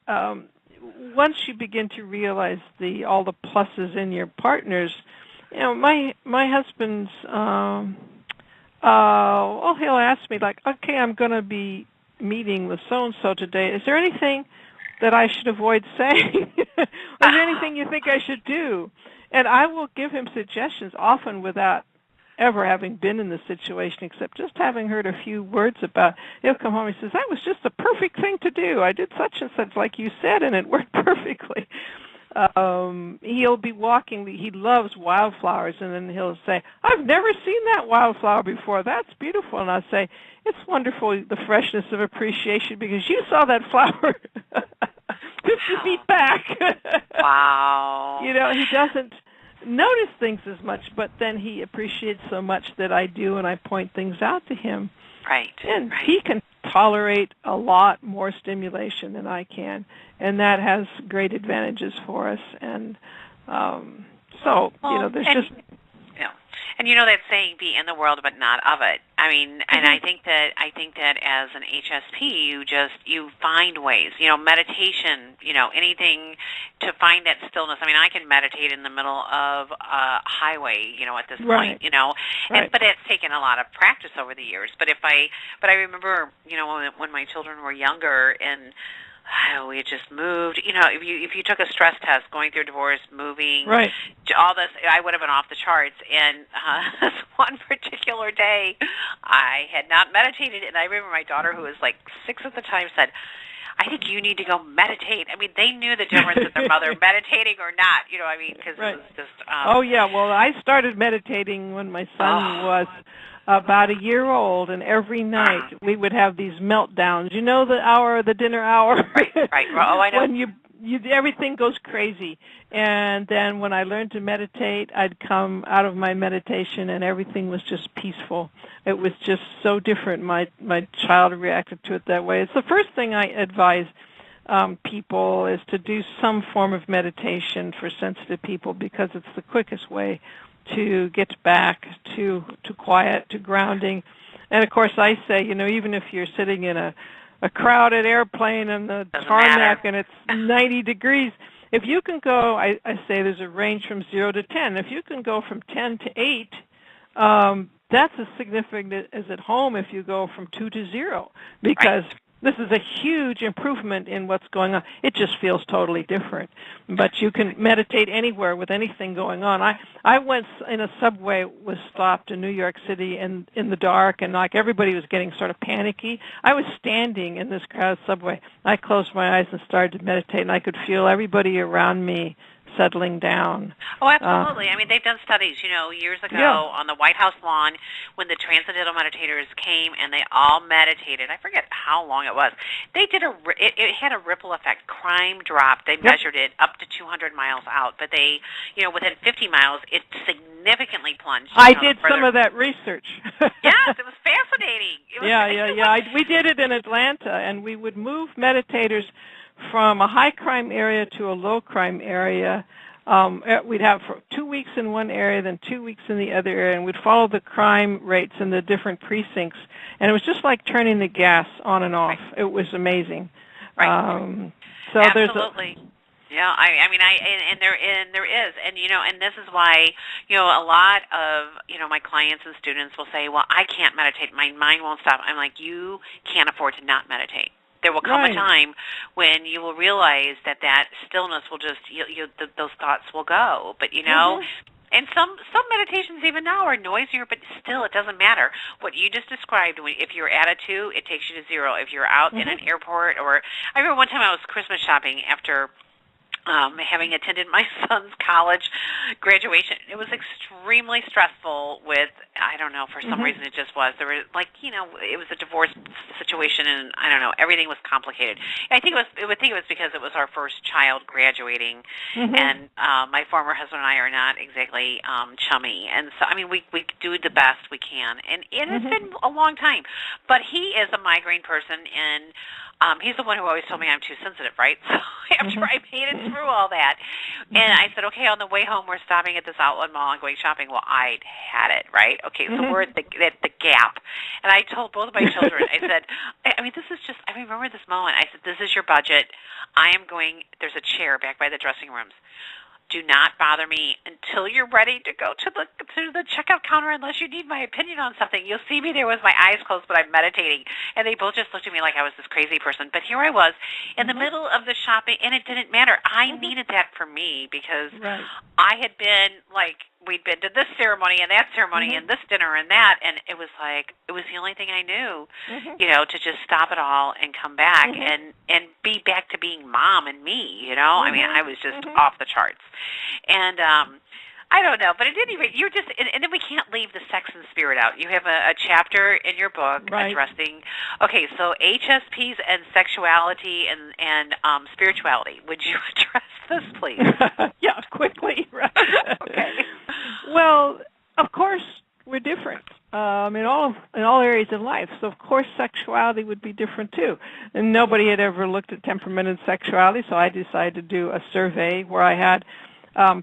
once you begin to realize all the pluses in your partners, my husband's, he'll ask me, like, okay, I'm going to be meeting with so-and-so today. Is there anything that I should avoid saying? Is there anything you think I should do? And I will give him suggestions, often without ever having been in the situation, except just having heard a few words about it. He'll come home and he says, that was just the perfect thing to do. I did such and such like you said, and it worked perfectly. He'll be walking, he loves wildflowers, and then he'll say, I've never seen that wildflower before. That's beautiful. And I'll say, it's wonderful, the freshness of appreciation, because you saw that flower 50 feet back. Wow. He doesn't notice things as much, but then he appreciates so much that I do, and I point things out to him. Right. And right. he can tolerate a lot more stimulation than I can, and that has great advantages for us. And so, there's just... Yeah. And you know that saying, be in the world but not of it. I mean, and I think that as an HSP, you find ways, meditation, anything to find that stillness. I mean, I can meditate in the middle of a highway, at this point, Right. But it's taken a lot of practice over the years. But I remember, when my children were younger and we had just moved. If you took a stress test, going through divorce, moving, right, all this, I would have been off the charts. And this one particular day, I had not meditated, and I remember my daughter, who was like 6 at the time, said, "I think you need to go meditate." I mean, they knew the difference with their mother meditating or not. Because right. It was just. Oh yeah, well, I started meditating when my son was about a year old, and every night we would have these meltdowns. The dinner hour. Right. Oh, I know. When everything goes crazy. And then when I learned to meditate, I'd come out of my meditation and everything was just peaceful. It was just so different. My child reacted to it that way. It's the first thing I advise people is to do some form of meditation for sensitive people, because it's the quickest way to get back to quiet, to grounding. And of course I say, even if you're sitting in a crowded airplane and the tarmac and it's 90 degrees, if you can go, I say there's a range from 0 to 10. If you can go from 10 to 8, that's as significant as at home if you go from 2 to 0, because this is a huge improvement in what's going on. It just feels totally different. But you can meditate anywhere with anything going on. I went in a subway, was stopped in New York City in the dark, and like everybody was getting sort of panicky. I was standing in this crowded subway. I closed my eyes and started to meditate, and I could feel everybody around me settling down. Oh, absolutely. I mean, they've done studies, years ago on the White House lawn when the transcendental meditators came and they all meditated. I forget how long it was. They did it had a ripple effect. Crime dropped. They measured it up to 200 miles out, but they, within 50 miles, it significantly plunged. I did some of that research. Yes, it was fascinating. We did it in Atlanta, and we would move meditators from a high crime area to a low crime area. We'd have for 2 weeks in one area, then 2 weeks in the other area, and we'd follow the crime rates in the different precincts. And it was just like turning the gas on and off. Right. It was amazing. Right. So absolutely. Yeah, there is, and this is why, a lot of, my clients and students will say, well, I can't meditate, my mind won't stop. I'm like, you can't afford to not meditate. There will come a time when you will realize that stillness will just, those thoughts will go. But, and some meditations even now are noisier, but still it doesn't matter. What you just described, if you're at a 2, it takes you to 0. If you're out in an airport, or I remember one time I was Christmas shopping after having attended my son's college graduation. It was extremely stressful with, I don't know, for some reason it just was. There were, it was a divorce situation, and I don't know, everything was complicated. I think it was because it was our first child graduating, and my former husband and I are not exactly chummy. And so, I mean, we do the best we can. And it has been a long time. But he is a migraine person, and he's the one who always told me I'm too sensitive, right? So after I made it through all that, and I said, okay, on the way home, we're stopping at this outlet mall and going shopping. Well, I'd had it, right? Okay, so we're at the Gap. And I told both of my children, I said, I mean, this is just, I remember this moment. I said, this is your budget. There's a chair back by the dressing rooms. Do not bother me until you're ready to go to the checkout counter unless you need my opinion on something. You'll see me there with my eyes closed, but I'm meditating. And they both just looked at me like I was this crazy person. But here I was in the middle of the shopping, and it didn't matter. I needed that for me because I had been we'd been to this ceremony and that ceremony and this dinner and that, and it was the only thing I knew, to just stop it all and come back and be back to being mom and me, I mean, I was just off the charts. And I don't know, but at any rate, you're just, and then we can't leave the sex and spirit out. You have a chapter in your book addressing, so HSPs and sexuality and spirituality. Would you address this, please? Yeah, quickly. Right. Okay. in life. So, of course, sexuality would be different, too. And nobody had ever looked at temperament and sexuality, so I decided to do a survey where I had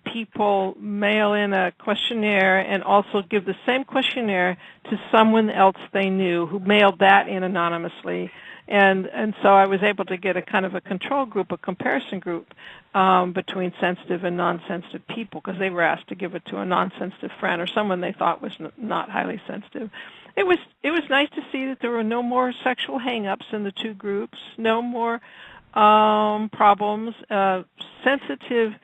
people mail in a questionnaire and also give the same questionnaire to someone else they knew who mailed that in anonymously. And so I was able to get a kind of a control group, a comparison group between sensitive and non-sensitive people, because they were asked to give it to a non-sensitive friend or someone they thought was not highly sensitive. It was nice to see that there were no more sexual hang-ups in the two groups, no more problems. Sensitive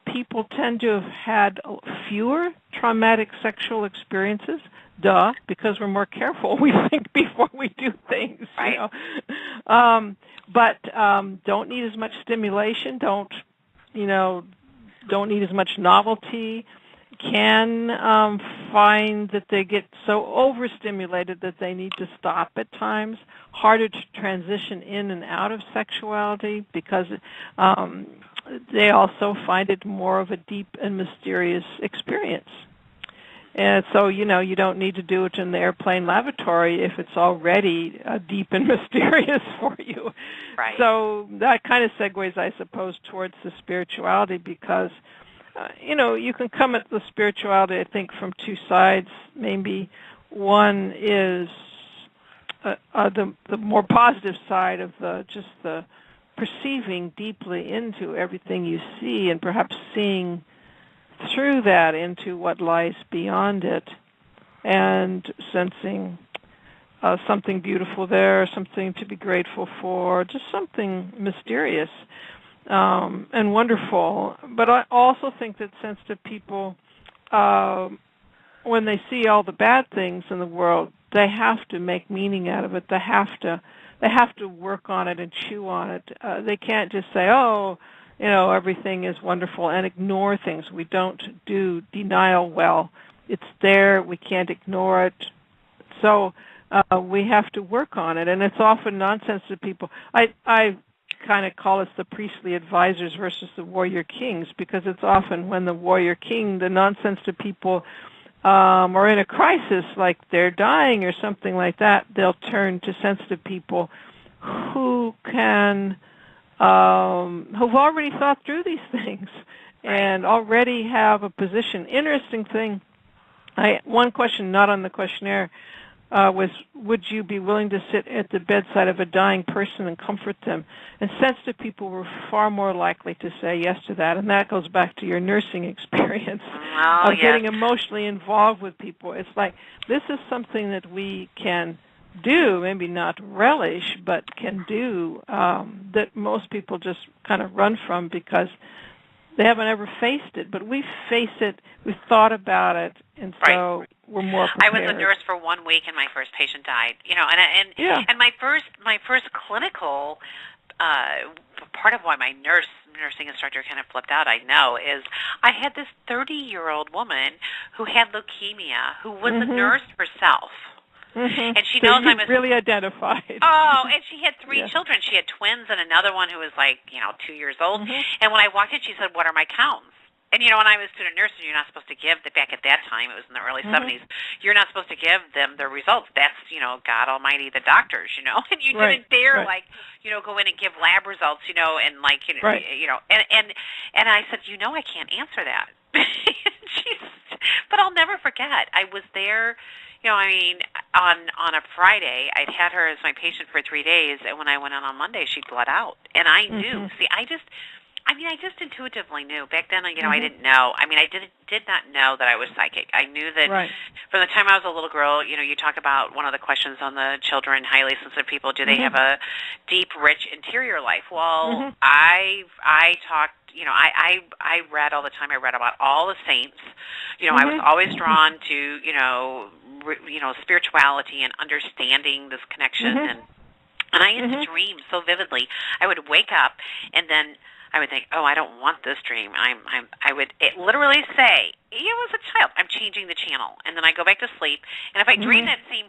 people tend to have had fewer traumatic sexual experiences. Duh, because we're more careful. We think before we do things. Right. But don't need as much stimulation. Don't need as much novelty. Can find that they get so overstimulated that they need to stop at times. Harder to transition in and out of sexuality because they also find it more of a deep and mysterious experience. And so, you don't need to do it in the airplane lavatory if it's already deep and mysterious for you. Right. So that kind of segues, I suppose, towards the spirituality because, you can come at the spirituality, I think, from two sides. Maybe one is the more positive side of just the perceiving deeply into everything you see and perhaps seeing through that into what lies beyond it and sensing something beautiful there, something to be grateful for, just something mysterious and wonderful. But I also think that sensitive people, when they see all the bad things in the world, they have to make meaning out of it. They have to work on it and chew on it. They can't just say, everything is wonderful and ignore things. We don't do denial well. It's there. We can't ignore it. So we have to work on it. And it's often non-sensitive people. I kind of call us the priestly advisors versus the warrior kings because it's often when the warrior king, the non-sensitive people, are in a crisis, like they're dying or something like that, they'll turn to sensitive people who can... who've already thought through these things and already have a position. Interesting thing, one question not on the questionnaire was, would you be willing to sit at the bedside of a dying person and comfort them? And sensitive people were far more likely to say yes to that, and that goes back to your nursing experience of getting emotionally involved with people. It's like, this is something that we can do, maybe not relish, but can do, that most people just kind of run from because they haven't ever faced it. But we face it, we've thought about it, and so we're more prepared. I was a nurse for 1 week and my first patient died. And my first clinical part of why my nursing instructor kind of flipped out, I know, is I had this 30-year-old woman who had leukemia, who was a nurse herself. Mm-hmm. And she knows I'm really identified. Oh, and she had three children. She had twins and another one who was 2 years old. Mm-hmm. And when I walked in, she said, "What are my counts?" And when I was a student nurse, you're not supposed to give, back at that time, it was in the early 70s, you're not supposed to give them the results. That's, God Almighty, the doctors, and you didn't dare, go in and give lab results, and and I said, I can't answer that. But I'll never forget. I was there, on a Friday, I'd had her as my patient for 3 days, and when I went on Monday, she'd bled out. And I knew. See, I just intuitively knew. Back then, I didn't know. I did not know that I was psychic. I knew that from the time I was a little girl, you talk about one of the questions on the children, highly sensitive people, do they have a deep, rich interior life? Well, I talked, I read all the time. I read about all the saints. I was always drawn to, spirituality and understanding this connection. And I used to dream so vividly. I would wake up and then I would think, I don't want this dream. I would literally say, as a child, I'm changing the channel. And then I go back to sleep. And if I dream that same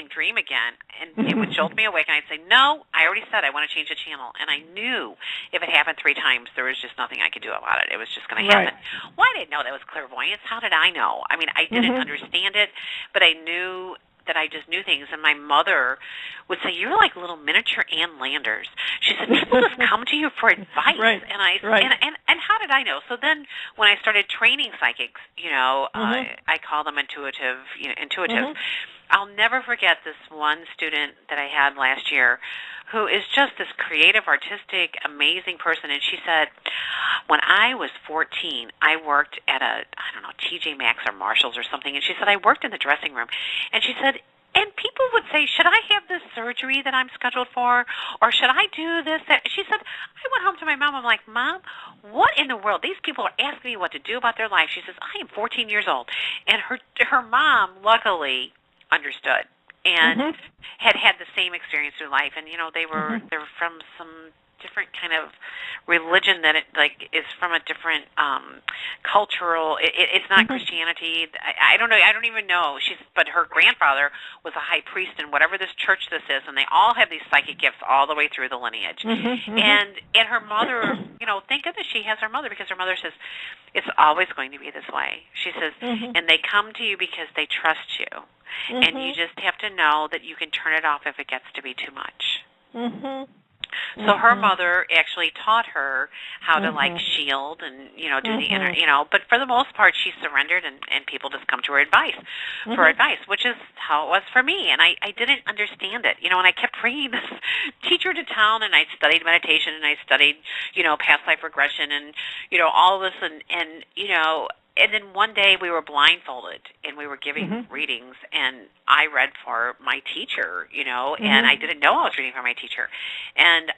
dream again, and it would jolt me awake, and I'd say, no, I already said I want to change the channel. And I knew if it happened 3 times, there was just nothing I could do about it. It was just going to happen. Well, I didn't know that was clairvoyance. How did I know? I didn't understand it, but I knew that I just knew things. And my mother would say, "You're like little miniature Ann Landers." She said, "People just come to you for advice." Right. And I right. and how did I know? So then when I started training psychics, I call them intuitives. I'll never forget this one student that I had last year who is just this creative, artistic, amazing person. And she said, when I was 14, I worked at TJ Maxx or Marshall's or something. And she said, I worked in the dressing room. And she said, and people would say, should I have this surgery that I'm scheduled for? Or should I do this? She said, I went home to my mom. I'm like, Mom, what in the world? These people are asking me what to do about their life. She says, I am 14 years old. And her mom, luckily, understood and had the same experience through life. And, they were from some different kind of religion that is from a different cultural. It's not Christianity. I don't know. I don't even know. But her grandfather was a high priest in whatever this church this is, and they all have these psychic gifts all the way through the lineage. And her mother, thank goodness she has her mother, because her mother says it's always going to be this way. She says, and they come to you because they trust you, and you just have to know that you can turn it off if it gets to be too much. So her mother actually taught her how to shield and do the inner but for the most part she surrendered, and people just come to her for advice, which is how it was for me. And I didn't understand it, and I kept bringing this teacher to town, and I studied meditation, and I studied past life regression, and all of this, and then one day we were blindfolded and we were giving readings, and I read for my teacher, and I didn't know I was reading for my teacher. And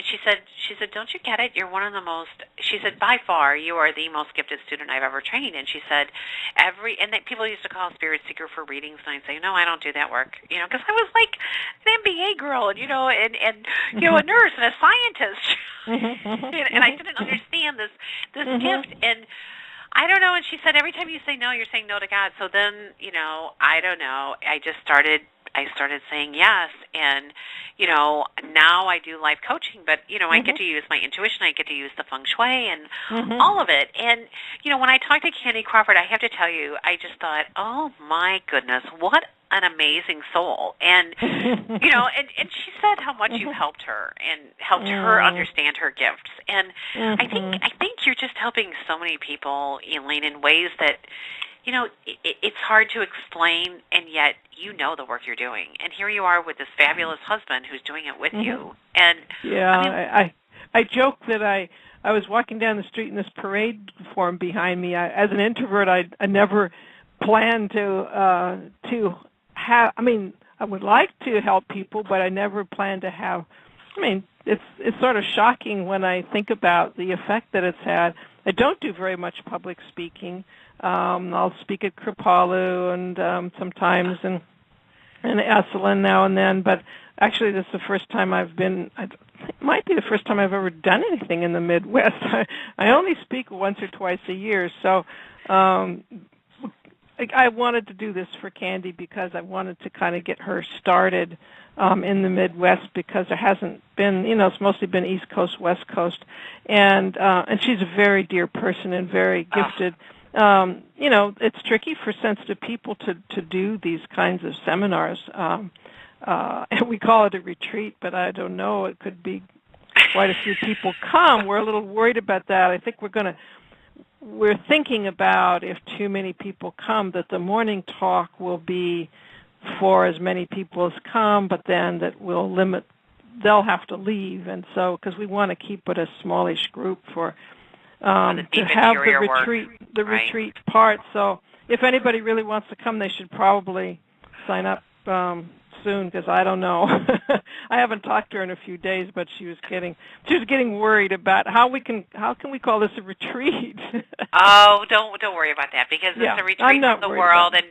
she said, don't you get it? You're one of the most, she said, by far, you are the most gifted student I've ever trained. And she said, and that people used to call Spirit Seeker for readings, and I'd say, no, I don't do that work, because I was like an MBA girl, and a nurse and a scientist, and I didn't understand this gift, and I don't know. And she said, every time you say no, you're saying no to God. So then, I don't know. I started saying yes, and now I do life coaching, but I get to use my intuition, I get to use the Feng Shui and all of it. And when I talked to Candy Crawford, I have to tell you, I just thought, oh my goodness, what an amazing soul. And and she said how much you helped her and helped her understand her gifts. And I think you're just helping so many people, Elaine, in ways that it's hard to explain, and yet the work you're doing. And here you are with this fabulous husband who's doing it with you. And I joke that I was walking down the street and this parade formed behind me. As an introvert, I never planned to have. I mean, I would like to help people, but I never planned to have. I mean, it's sort of shocking when I think about the effect that it's had. I don't do very much public speaking. I'll speak at Kripalu and sometimes in Esalen now and then, but actually this is the first time I've been, it might be the first time I've ever done anything in the Midwest. I only speak once or twice a year, so I wanted to do this for Candy because I wanted to kind of get her started in the Midwest, because there hasn't been, it's mostly been East Coast, West Coast, and she's a very dear person and very gifted. It's tricky for sensitive people to do these kinds of seminars. And we call it a retreat, but I don't know. It could be quite a few people come. We're a little worried about that. I think we're thinking about, if too many people come, that the morning talk will be for as many people as come, but then that will limit, they'll have to leave. And so, because we want to keep it a smallish group for to have the retreat part. So if anybody really wants to come, they should probably sign up soon, because I don't know. I haven't talked to her in a few days, but she was getting worried about how can we call this a retreat? Oh, don't worry about that, because it's a retreat from the world, and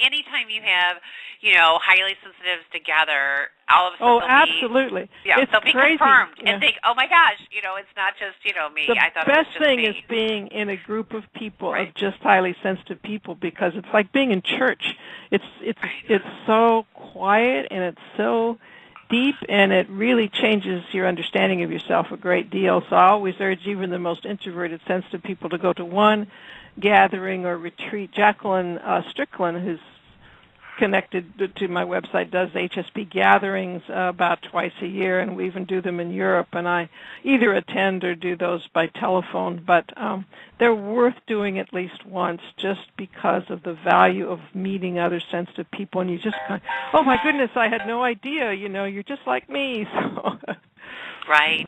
anytime you have highly sensitives together, all of a sudden absolutely. They'll be crazy. Confirmed and think, oh my gosh, it's not just me. I thought the best it was just thing me. is being in a group of people, of just highly sensitive people, because it's like being in church. It's so quiet and it's so deep, and it really changes your understanding of yourself a great deal. So I always urge even the most introverted, sensitive people to go to one gathering or retreat. Jacqueline Strickland, who's connected to my website, does HSP gatherings about twice a year, and we even do them in Europe, and I either attend or do those by telephone, but they're worth doing at least once just because of the value of meeting other sensitive people, and you just kind of, oh my goodness, I had no idea, you're just like me, so... Right.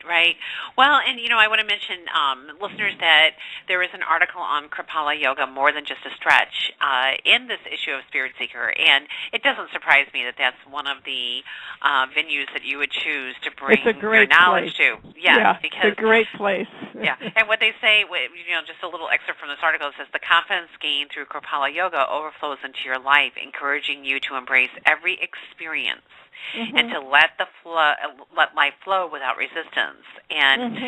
Well, and, I want to mention, listeners, that there is an article on Kripalu Yoga, More Than Just a Stretch, in this issue of Spirit Seeker, and it doesn't surprise me that that's one of the venues that you would choose to bring your knowledge to. Yes, because it's a great place. Yeah, and what they say, just a little excerpt from this article, says, the confidence gained through Kripalu Yoga overflows into your life, encouraging you to embrace every experience. And to let life flow without resistance. And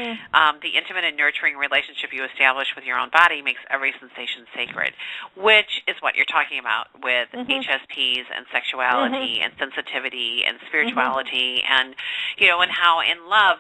the intimate and nurturing relationship you establish with your own body makes every sensation sacred, which is what you're talking about with HSPs and sexuality and sensitivity and spirituality and, and how in love,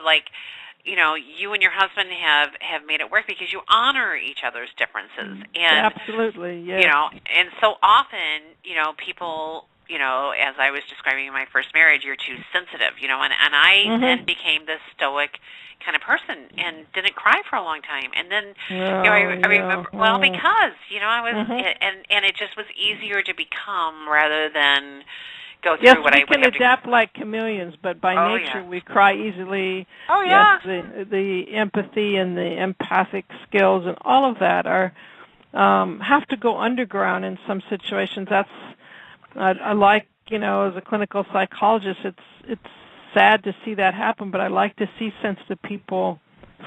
you and your husband have made it work because you honor each other's differences. And, absolutely, yes. And so often, people... as I was describing in my first marriage, you're too sensitive, and I then became this stoic kind of person and didn't cry for a long time. And then, I remember, because, I was, and it just was easier to become rather than go through what I would have to. Yes, we can adapt like chameleons, but by nature we cry easily. Oh, yeah. Yes, the empathy and the empathic skills and all of that have to go underground in some situations. I like, as a clinical psychologist, it's sad to see that happen, but I like to see sensitive people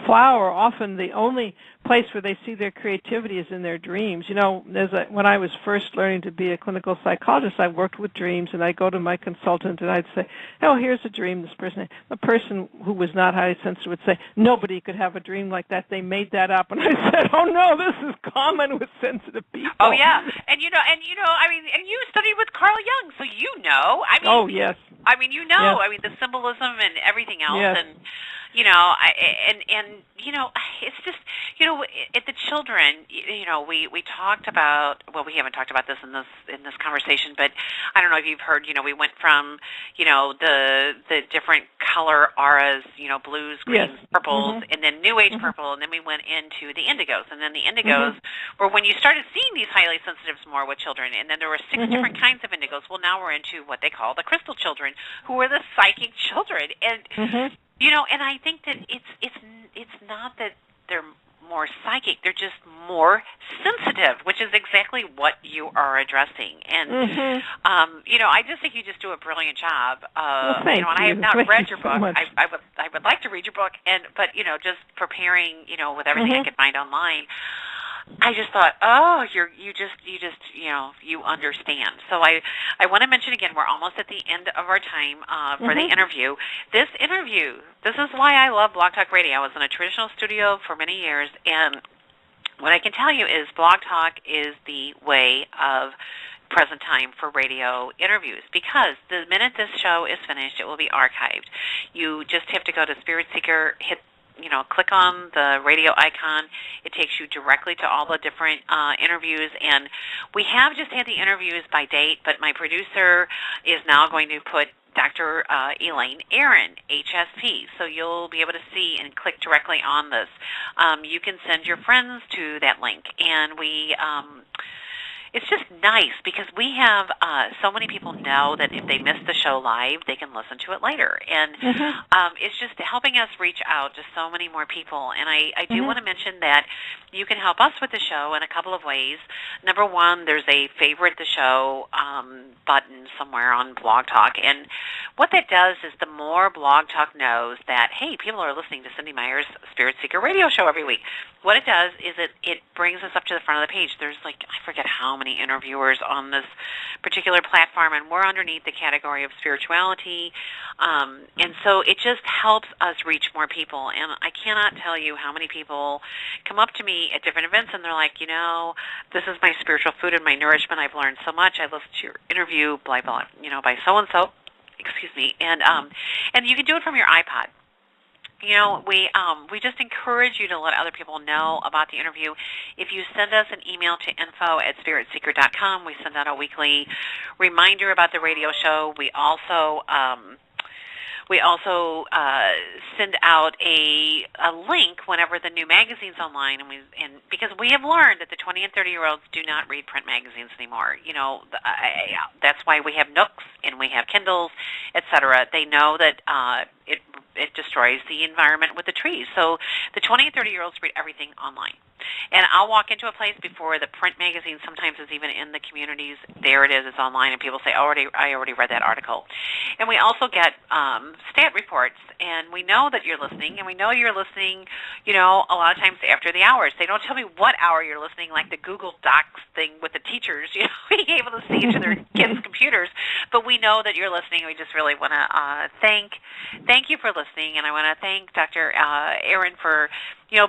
flower. Often the only place where they see their creativity is in their dreams. When I was first learning to be a clinical psychologist, I worked with dreams, and I'd go to my consultant, and I'd say, oh, here's a dream. A person who was not highly sensitive would say, nobody could have a dream like that. They made that up. And I said, oh, no, this is common with sensitive people. Oh, yeah. And you studied with Carl Jung, so oh, yes. Yes. The symbolism and everything else. Yes. And, it's just, at the children, we talked about, well, we haven't talked about this in this conversation, but I don't know if you've heard, we went from, the different color auras, blues, greens, purples, and then New Age purple, and then we went into the indigos, and then the indigos were when you started seeing these highly sensitives more with children, and then there were 6 different kinds of indigos. Well, now we're into what they call the crystal children, who are the psychic children, and and I think that it's not that they're more psychic; they're just more sensitive, which is exactly what you are addressing. And I just think you just do a brilliant job. Thank you. And I have not read your book. So I would like to read your book, but just preparing, with everything I could find online. I just thought, you understand. So I want to mention again, we're almost at the end of our time for the interview. This is why I love Blog Talk Radio. I was in a traditional studio for many years, and what I can tell you is Blog Talk is the way of present time for radio interviews, because the minute this show is finished, it will be archived. You just have to go to Spirit Seeker, click on the radio icon. It takes you directly to all the different interviews, and we have just had the interviews by date, but my producer is now going to put Dr. Elaine Aron, HSP, so you'll be able to see and click directly on this. You can send your friends to that link, and it's just nice because we have so many people know that if they miss the show live, they can listen to it later. And it's just helping us reach out to so many more people. And I do want to mention that you can help us with the show in a couple of ways. Number one, there's a favorite the show button somewhere on Blog Talk. And what that does is the more Blog Talk knows that, hey, people are listening to Cynde Meyer's Spirit Seeker radio show every week, what it does is it brings us up to the front of the page. There's I forget how many interviewers on this particular platform, and we're underneath the category of spirituality. And so it just helps us reach more people. And I cannot tell you how many people come up to me at different events, and they're like, this is my spiritual food and my nourishment. I've learned so much. I listened to your interview, blah, blah, by so-and-so. Excuse me. And you can do it from your iPod. we just encourage you to let other people know about the interview. If you send us an email to info@spiritseeker.com, we send out a weekly reminder about the radio show. We also send out a link whenever the new magazine's online, and because we have learned that the 20 and 30-year-olds do not read print magazines anymore. That's why we have Nooks and we have Kindles, etc. They know that it destroys the environment with the trees. So the 20 and 30-year-olds read everything online. And I'll walk into a place before the print magazine sometimes is even in the communities. There it is, it's online, and people say, I already read that article. And we also get stat reports, and we know that you're listening, and we know you're listening, a lot of times after the hours. They don't tell me what hour you're listening, like the Google Docs thing with the teachers, being able to see into their kids' computers. But we know that you're listening. We just really want to thank you for listening, and I want to thank Dr. Aron for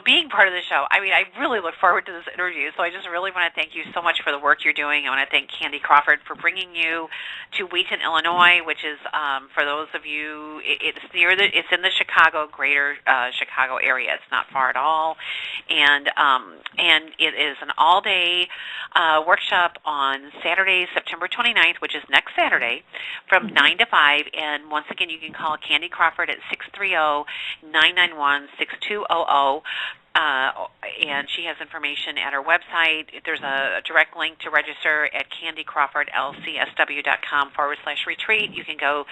being part of the show. I mean, I really look forward to this interview, so I just really want to thank you so much for the work you're doing. I want to thank Candy Crawford for bringing you to Wheaton, Illinois, which is, for those of you, it's in the greater Chicago area. It's not far at all, and it is an all-day workshop on Saturday, September 29th, which is next Saturday, from 9 to 5, and once again, you can call Candy Crawford at 630-991-6200. And she has information at her website. There's a direct link to register at candycrawfordlcsw.com/retreat. You can go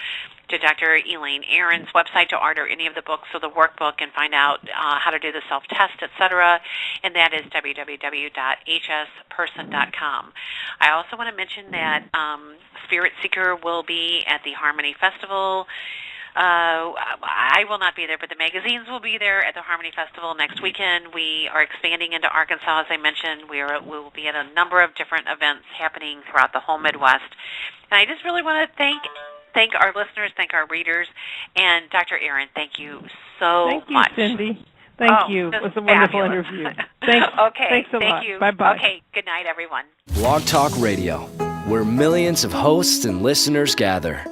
to Dr. Elaine Aron's website to order any of the books or the workbook and find out how to do the self-test, etc. And that is www.hsperson.com. I also want to mention that Spirit Seeker will be at the Harmony Festival. I will not be there, but the magazines will be there at the Harmony Festival next weekend. We are expanding into Arkansas, as I mentioned. We will be at a number of different events happening throughout the whole Midwest. And I just really want to thank our listeners, thank our readers, and Dr. Aron, thank you so much. Thank you, Cynde. Thank you. It was a wonderful interview. Thanks a lot. You. Bye-bye. Okay, good night, everyone. Blog Talk Radio, where millions of hosts and listeners gather.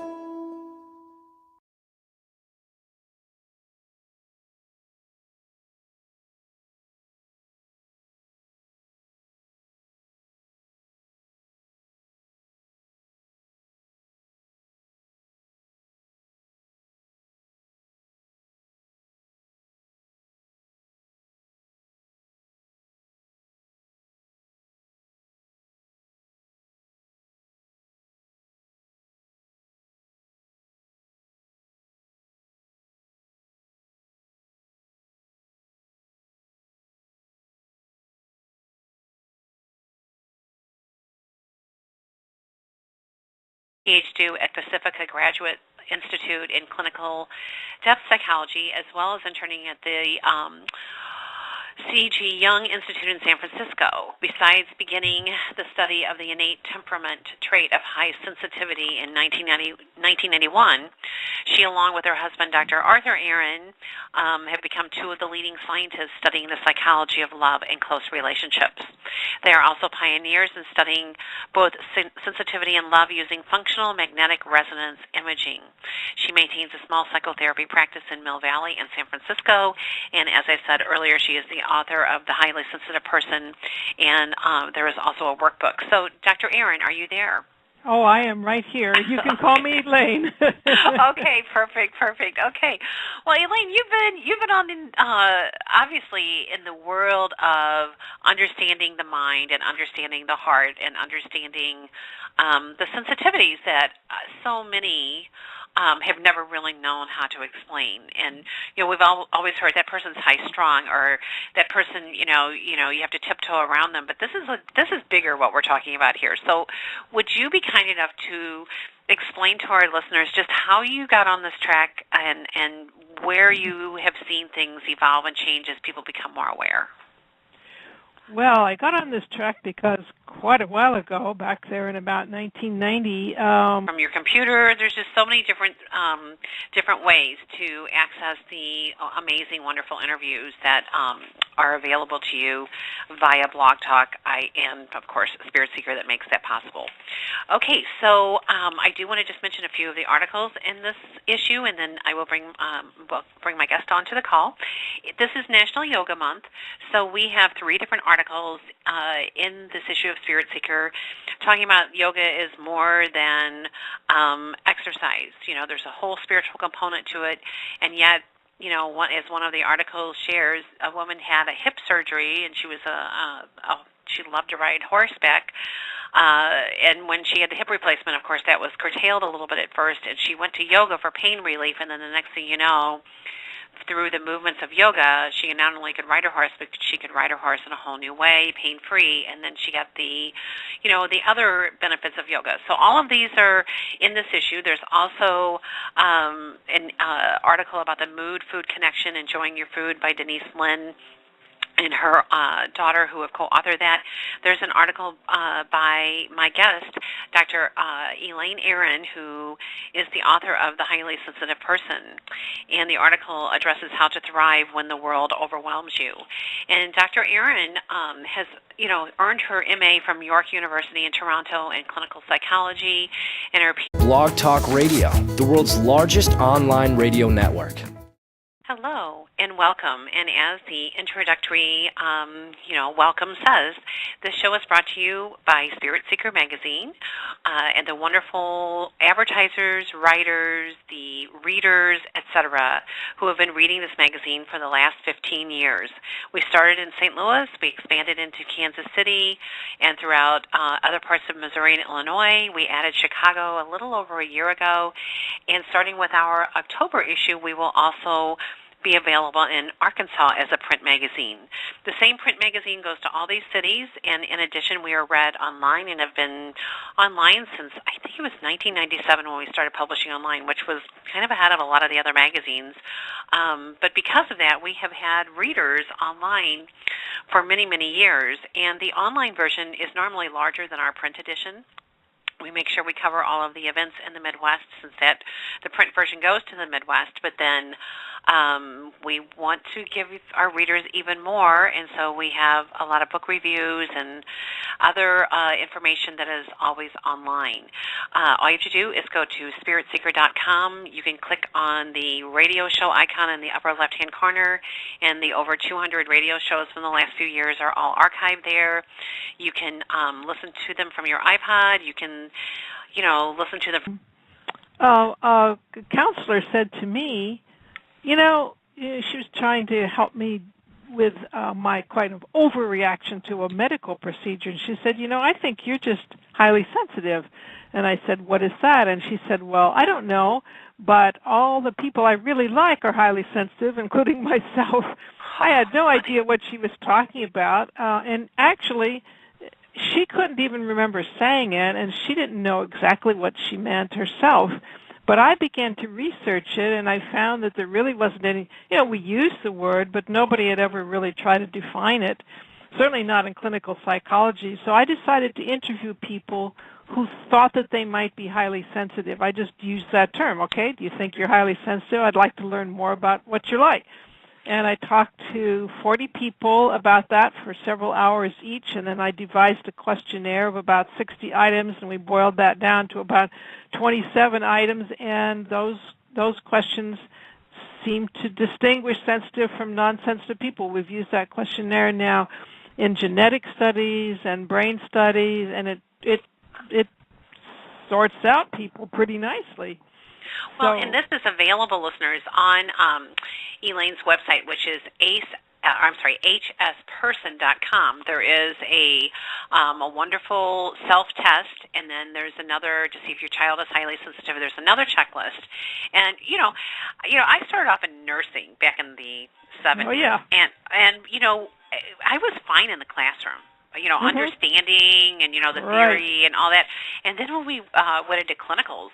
PhD at Pacifica Graduate Institute in Clinical Depth Psychology, as well as interning at the C.G. Jung Institute in San Francisco. Besides beginning the study of the innate temperament trait of high sensitivity in 1991, she, along with her husband, Dr. Arthur Aron, have become two of the leading scientists studying the psychology of love and close relationships. They are also pioneers in studying both sensitivity and love using functional magnetic resonance imaging. She maintains a small psychotherapy practice in Mill Valley in San Francisco, and as I said earlier, she is the author of The Highly Sensitive Person, and there is also a workbook. So, Dr. Aron, are you there? Oh, I am right here. You can call me Elaine. Okay, perfect. Okay, well, Elaine, you've been on obviously in the world of understanding the mind and understanding the heart and understanding the sensitivities that so many have never really known how to explain. And we've always heard that person's high strung, or that person, you have to tiptoe around them. But this is bigger, what we're talking about here. So, would you be kind enough to explain to our listeners just how you got on this track and where you have seen things evolve and change as people become more aware? Well, I got on this track because quite a while ago, back there in about 1990. From your computer, there's just so many different ways to access the amazing, wonderful interviews that are available to you via Blog Talk and, of course, Spirit Seeker that makes that possible. Okay, so I do want to just mention a few of the articles in this issue, and then I will bring my guest on to the call. This is National Yoga Month, so we have 3 different articles in this issue of Spirit Seeker talking about yoga is more than exercise. You know, there's a whole spiritual component to it, and yet, you know, as one of the articles shares, a woman had a hip surgery, and she was she loved to ride horseback. And when she had the hip replacement, of course, that was curtailed a little bit at first, and she went to yoga for pain relief, and then the next thing you know, through the movements of yoga, she not only could ride her horse, but she could ride her horse in a whole new way, pain-free, and then she got the other benefits of yoga. So all of these are in this issue. There's also an article about the mood-food connection, Enjoying Your Food by Denise Lynn and her daughter, who have co-authored that. There's an article by my guest, Dr. Elaine Aron, who is the author of The Highly Sensitive Person. And the article addresses how to thrive when the world overwhelms you. And Dr. Aron has, earned her MA from York University in Toronto in clinical psychology, and her Blog Talk Radio, the world's largest online radio network. Hello and welcome. And as the introductory, welcome says, this show is brought to you by Spirit Seeker Magazine and the wonderful advertisers, writers, the readers, etc., who have been reading this magazine for the last 15 years. We started in St. Louis. We expanded into Kansas City and throughout other parts of Missouri and Illinois. We added Chicago a little over a year ago. And starting with our October issue, we will also be available in Arkansas as a print magazine. The same print magazine goes to all these cities, and in addition, we are read online and have been online since, I think it was 1997 when we started publishing online, which was kind of ahead of a lot of the other magazines. But because of that, we have had readers online for many, many years, and the online version is normally larger than our print edition. We make sure we cover all of the events in the Midwest, since that the print version goes to the Midwest, but then we want to give our readers even more, and so we have a lot of book reviews and other information that is always online. All you have to do is go to spiritseeker.com. You can click on the radio show icon in the upper left-hand corner, and the over 200 radio shows from the last few years are all archived there. You can listen to them from your iPod. You can, listen to them. A counselor said to me, she was trying to help me with my kind of overreaction to a medical procedure. And she said, I think you're just highly sensitive. And I said, what is that? And she said, well, I don't know, but all the people I really like are highly sensitive, including myself. I had no idea what she was talking about. And actually, she couldn't even remember saying it, and she didn't know exactly what she meant herself. But I began to research it, and I found that there really wasn't any, we used the word, but nobody had ever really tried to define it, certainly not in clinical psychology. So I decided to interview people who thought that they might be highly sensitive. I just used that term, okay? Do you think you're highly sensitive? I'd like to learn more about what you're like. And I talked to 40 people about that for several hours each, and then I devised a questionnaire of about 60 items, and we boiled that down to about 27 items, and those questions seem to distinguish sensitive from non-sensitive people. We've used that questionnaire now in genetic studies and brain studies, and it sorts out people pretty nicely. Well, and this is available, listeners, on Elaine's website, which is hsperson.com. There is a wonderful self-test, and then there's another to see if your child is highly sensitive. There's another checklist, and I started off in nursing back in the 70s. Oh yeah, and I was fine in the classroom. Understanding and, the theory and all that. And then when we went into clinicals,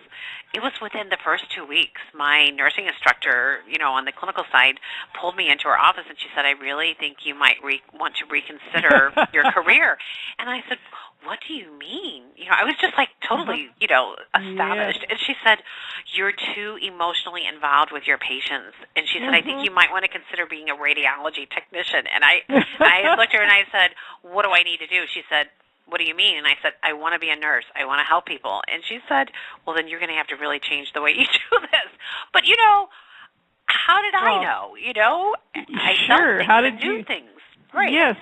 it was within the first 2 weeks. My nursing instructor, on the clinical side, pulled me into her office and she said, I really think you might want to reconsider your career. And I said, what do you mean? I was just like totally, astonished. And she said, you're too emotionally involved with your patients. And she said, I think you might want to consider being a radiology technician. And I looked at her and I said, what do I need to do? She said, what do you mean? And I said, I want to be a nurse. I want to help people. And she said, well, then you're going to have to really change the way you do this. But, how did I know? I sure. How did you do things? Right. Yes,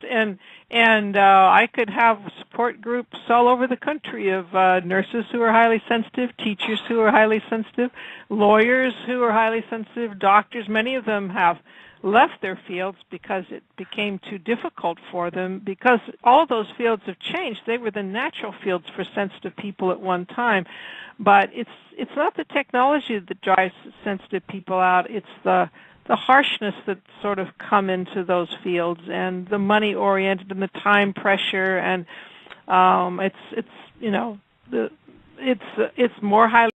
and I could have support groups all over the country of nurses who are highly sensitive, teachers who are highly sensitive, lawyers who are highly sensitive, doctors. Many of them have left their fields because it became too difficult for them, because all those fields have changed. They were the natural fields for sensitive people at one time, but it's not the technology that drives sensitive people out. It's the harshness that sort of come into those fields, and the money oriented, and the time pressure, and it's more highly